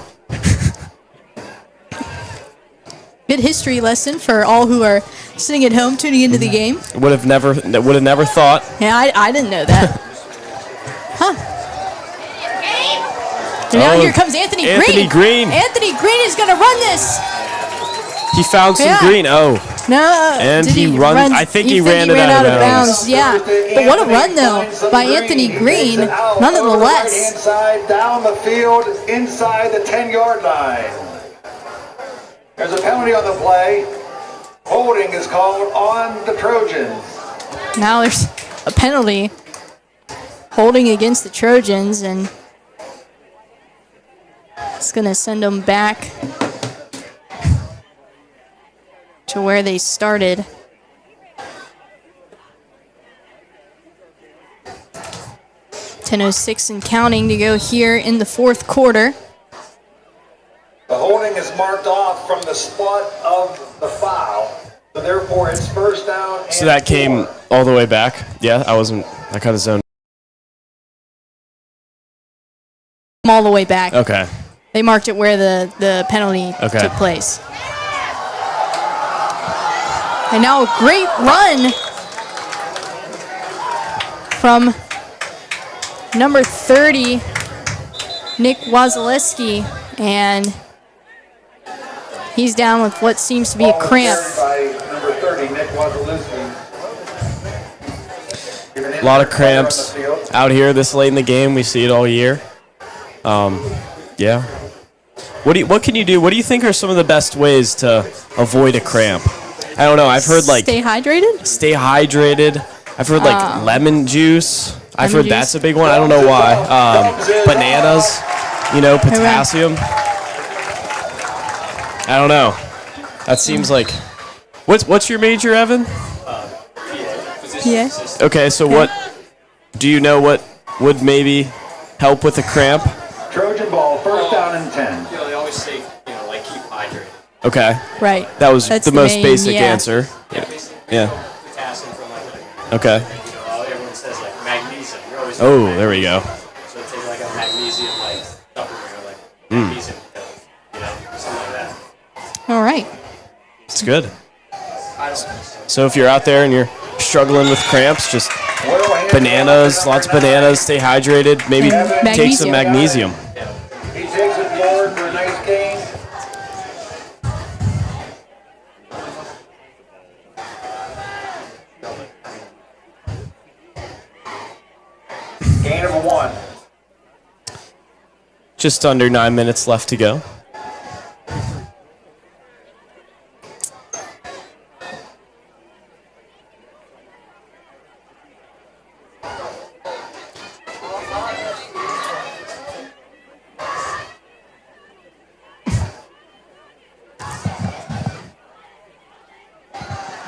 Good history lesson for all who are sitting at home tuning into the game.
Would have never thought.
Yeah, I didn't know that. Huh. And now
Oh,
here comes Anthony
Anthony Green.
Anthony Green is going to run this.
He found some
Yeah.
green. Oh,
No.
And
did
he run- I think he ran it
out
out of
of bounds. Yeah. But what a run, though,
Finds some
by Anthony Green,
Takes it out
nonetheless.
over the right-hand side, down the field, inside the 10-yard line. There's a penalty on the play. Holding is called on the Trojans.
Now there's a penalty holding against the Trojans, and it's going to send them back to where they started. .10:06 and counting to go here in the fourth quarter.
The holding is marked off from the spot of the foul. So therefore, it's first down.
So that came all the way back. Yeah, I kind of zoned.
All the way back.
Okay.
They marked it where the penalty took place. And now a great run from number 30, Nick Wasilewski, and he's down with what seems to be a cramp.
By number 30, Nick Wasilewski.
A lot of cramps out here this late in the game. We see it all year. Yeah. What can you do? What do you think are some of the best ways to avoid a cramp? I don't know. I've heard like
stay hydrated.
Stay hydrated. I've heard like lemon juice. I've heard that's a big one. I don't know why. Bananas. Potassium. I don't know. That seems like. What's your major, Evan?
Yeah.
Okay, so what do you know what would maybe help with a cramp?
Trojan ball, first down and 10.
They always say, keep hydrated.
Okay.
Right.
That was
That's
the
the
most
main,
basic
yeah.
answer. Yeah.
Potassium from
Okay.
everyone says magnesium. You're always
Oh, there we go.
So take a magnesium supplement or magnesium pill, something like that.
All right.
It's good. So if you're out there and you're struggling with cramps, just bananas, lots of bananas, stay hydrated, maybe take some magnesium.
He takes it forward for a nice gain. Gain of 1.
Just under 9 minutes left to go.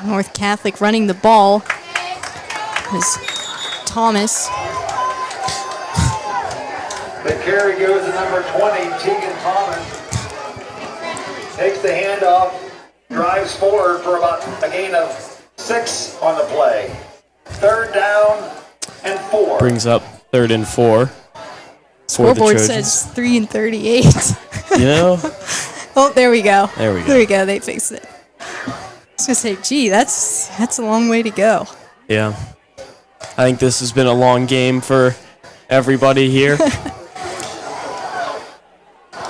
North Catholic running the ball is Thomas.
The carry goes to number 20, Tegan Thomas. Takes the handoff, drives forward for about a gain of 6 on the play. Third down and 4.
Brings up 3rd and 4 for the
Scoreboard
Trojans.
says 3 and 38. Oh, there we go.
There we go.
There we go. They fixed it. I was gonna say, gee, that's a long way to go.
Yeah. I think this has been a long game for everybody here.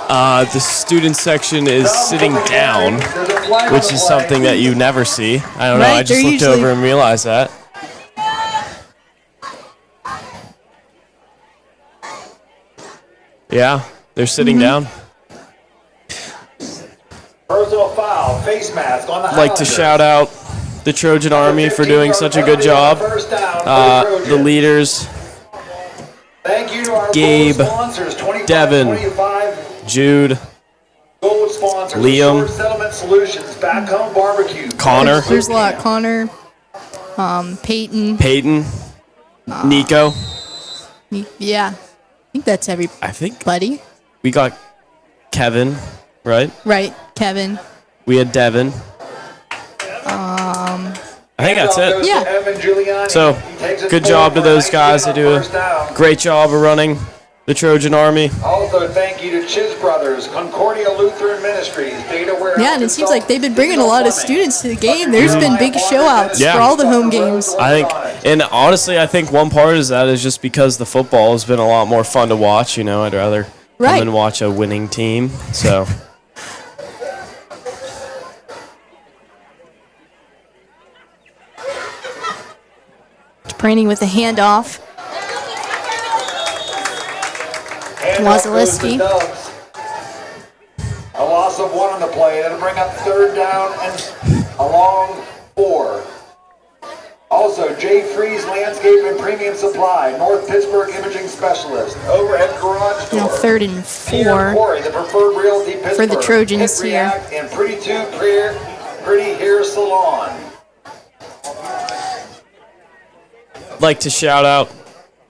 The student section is sitting down, which is something that you never see. I don't know. I just looked over and realized that. Yeah, they're sitting down.
Personal foul, face mask on the
I'd like to shout out the Trojan Army for doing such a good job. The leaders,
Thank you to our
Gabe,
gold sponsors, 25,
Devin,
25
Jude,
gold sponsors,
Liam,
Resort Settlement Solutions, Back Home Barbecue,
Connor,
There's a lot. Connor, Peyton.
Nico.
Yeah, I think that's everybody.
I think we got Kevin, right?
Right, Kevin.
We had Devin. I think that's it.
Yeah.
Evan Giuliani.
So,
He takes it
good
forward
job to
for
those
nice
guys. They
gain
do
on first down.
a great job of running the Trojan Army.
Also, thank you to Chiz Brothers, Concordia Lutheran Ministries, Data Warehouse.
Yeah, and it seems like they've been bringing a lot of students to the game. There's been big show-outs
Yeah.
for all the home games.
I think, and honestly, I think one part is that is just because the football has been a lot more fun to watch. I'd rather
Right.
come and watch a winning team. So.
Braining with the handoff. Wasilewski.
A loss of 1 on the play. That'll bring up third down and a long 4. Also, Jay Freeze Landscape and Premium Supply, North Pittsburgh Imaging Specialist, Overhead Garage Door.
Now 3rd and
Peter
4.
Corey, the Preferred Realty Pittsburgh.
For the Trojans
Hit
here.
React and Pretty Tube Pretty Hair Salon.
I'd like to shout out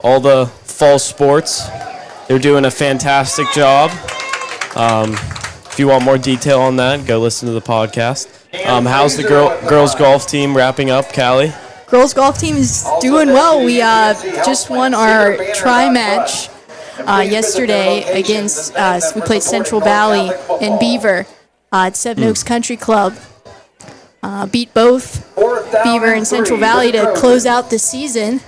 all the fall sports. They're doing a fantastic job. If you want more detail on that, go listen to the podcast. How's the girls golf team wrapping up, Callie?
Girls golf team is doing well. We just won our tri-match yesterday against, we played Central Valley and Beaver at Seven Oaks Country Club. Beat both Beaver and Central Valley to close out the season.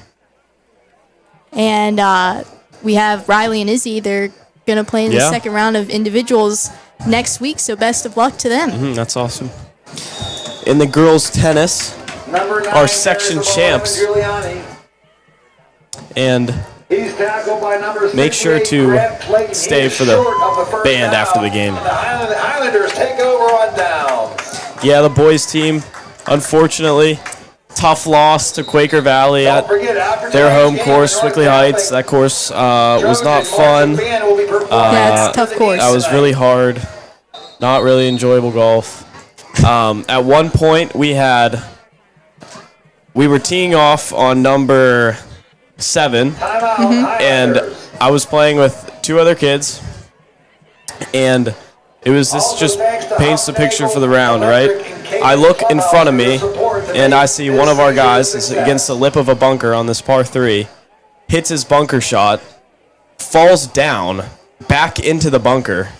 And we have Riley and Izzy. They're going to play in the second round of individuals next week, so best of luck to them.
That's awesome. In the girls tennis, our section champs. And make sure to stay for the band after the game.
The Highlanders take over on downs.
Yeah, the boys team, unfortunately, tough loss to Quaker Valley at their home course, Swickley Heights. That course was not fun.
Yeah, it's a tough course.
That was really hard. Not really enjoyable golf. At one point, we were teeing off on number 7, and I was playing with 2 other kids, and this just paints the picture for the round, right? I look in front of me, and I see one of our guys is against the lip of a bunker on this par 3, hits his bunker shot, falls down back into the bunker.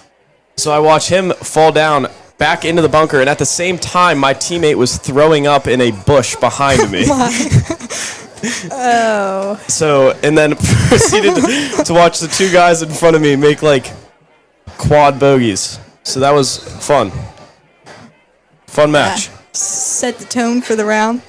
So I watch him fall down back into the bunker, and at the same time, my teammate was throwing up in a bush behind me.
Oh.
So, and then proceeded to watch the 2 guys in front of me make like quad bogeys. So that was fun. Fun match.
Set the tone for the round.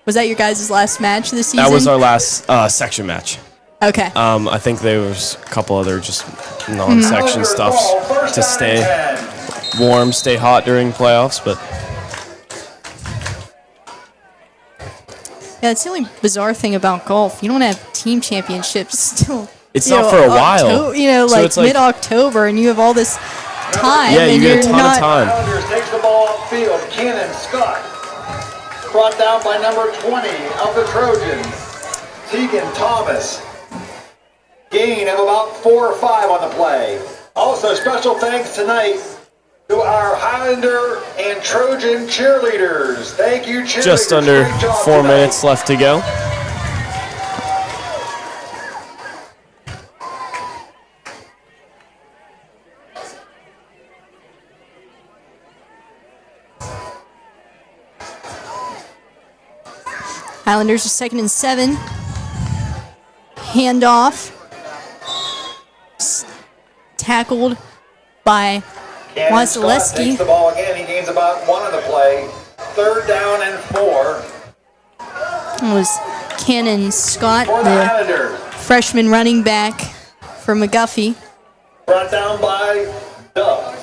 Was that your guys' last match of the season?
That was our last section match.
Okay.
I think there was a couple other just non-section stuffs to stay warm, stay hot during playoffs, but
yeah, that's the only bizarre thing about golf. You don't have team championships still.
It's not for a while.
Like mid-October, and you have all this time.
Yeah, you
and
get a
you're
ton
not,
of time.
Highlanders takes the ball upfield. Cannon Scott brought down by number 20 of the Trojans. Tegan Thomas. Gain of about 4 or 5 on the play. Also, special thanks tonight to our Highlander and Trojan cheerleaders. Thank you, cheerleaders.
Just under
Great job
4
tonight.
minutes left to go.
Highlanders are 2nd and 7. Handoff. Tackled by
Cannon Scott
Wasilewski.
takes the ball again. He gains about 1 on the play. 3rd down and 4
It was Cannon Scott,
for the
the
Highlanders.
freshman running back for McGuffey.
Brought down by Dove.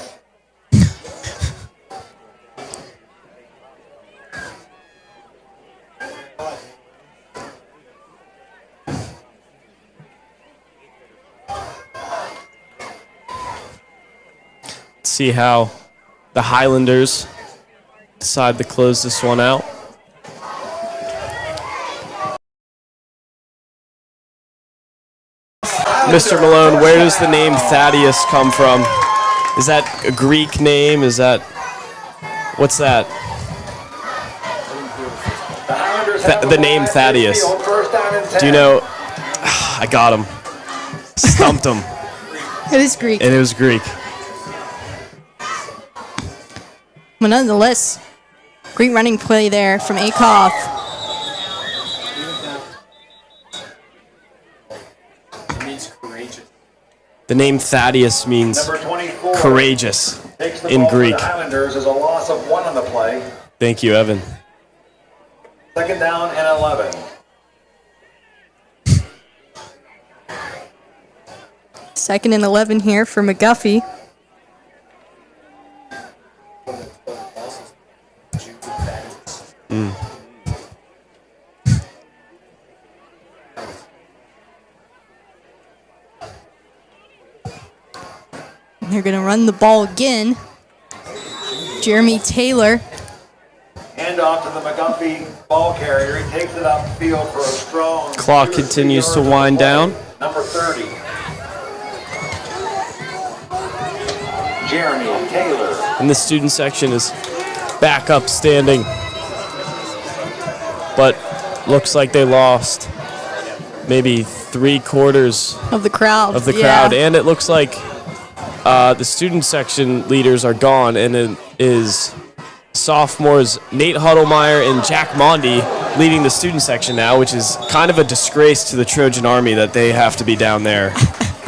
See how the Highlanders decide to close this one out. Mr. Malone, where does the name Thaddeus come from? Is that a Greek name? Is that... What's that? The name Thaddeus. Do you know... I got him. Stumped him.
It is Greek.
And it was Greek.
But nonetheless, great running play there from Akoff.
It means courageous.
The name Thaddeus means
Number 24
courageous
takes the
in
ball for
Greek.
the Highlanders is a loss of 1 on the play.
Thank you, Evan.
2nd down and 11.
Second and 11 here for McGuffey. They're going to run the ball again. Jeremy Taylor.
Hand off to the McGuffey ball carrier. He takes it upfield for a strong...
Clock continues to wind down.
Number 30. Jeremy Taylor.
And the student section is back up standing. But looks like they lost maybe 3/4
Of the crowd.
of the crowd. And it looks like the student section leaders are gone, and it is sophomores Nate Huddlemeyer and Jack Mondi leading the student section now, which is kind of a disgrace to the Trojan Army that they have to be down there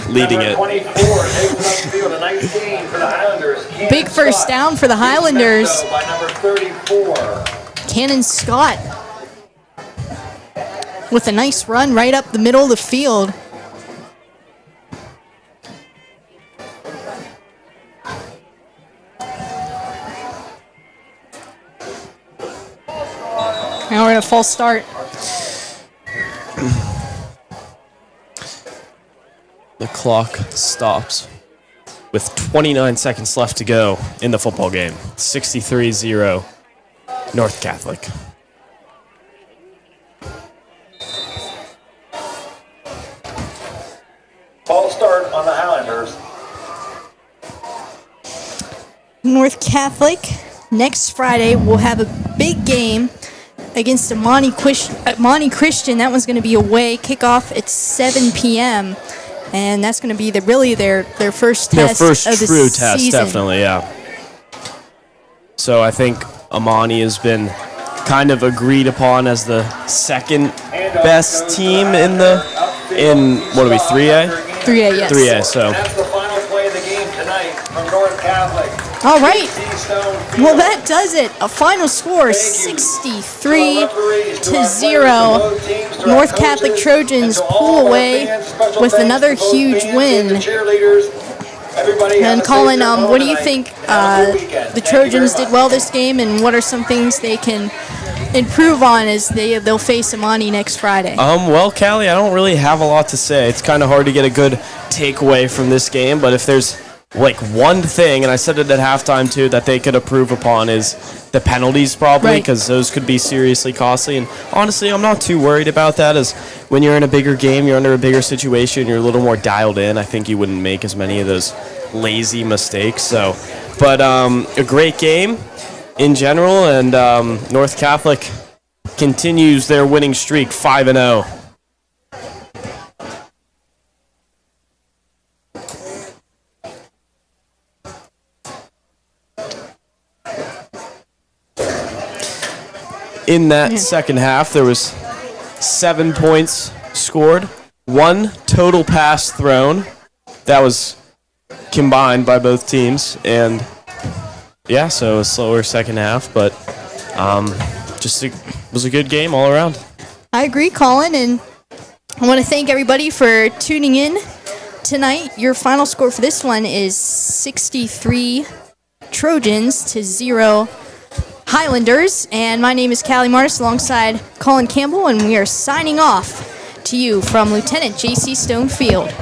leading it.
24 takes it upfield, a nice gain for the Highlanders.
Big first down for the Highlanders.
By number 34.
Cannon Scott with a nice run right up the middle of the field. Now we're in a false start.
The clock stops with 29 seconds left to go in the football game. 63-0 North Catholic.
False start on the Highlanders.
North Catholic, next Friday, will have a big game against Amani Christian. That one's going to be away. Kickoff at 7 p.m. And that's going to be their first
Their
test
first
of the
true test,
season.
definitely, yeah. So I think Amani has been kind of agreed upon as the second best team in what are we, 3A?
3A, yes.
3A, so.
That's the final play of the game tonight from North Catholic.
All right.
Keystone Field.
Well, that does it. A final score, 63-0. North Catholic Trojans pull away with another huge win. And Colin, what do you think the Trojans did well this game, and what are some things they can improve on as they'll face Amani next Friday?
Well, Callie, I don't really have a lot to say. It's kind of hard to get a good takeaway from this game, but if there's like one thing, and I said it at halftime too, that they could improve upon is the penalties probably, because those could be seriously costly. And honestly, I'm not too worried about that, as when you're in a bigger game, you're under a bigger situation, you're a little more dialed in. I think you wouldn't make as many of those lazy mistakes. So, but a great game in general, and North Catholic continues their winning streak, 5-0. In that second half, there was 7 points scored, 1 total pass thrown. That was combined by both teams, and yeah, so a slower second half, but was a good game all around.
I agree, Colin, and I want to thank everybody for tuning in tonight. Your final score for this one is 63 Trojans to 0 Highlanders, and my name is Callie Martis alongside Colin Campbell, and we are signing off to you from Lieutenant J.C. Stone Field.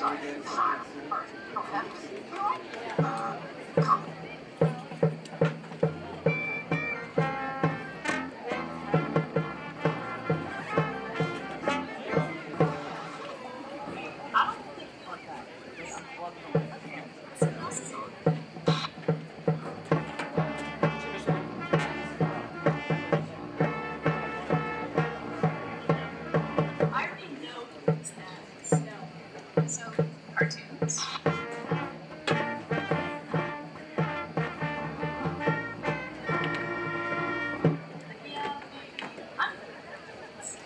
I already know who's that. So, cartoons. Yeah, I'm good at cartoons.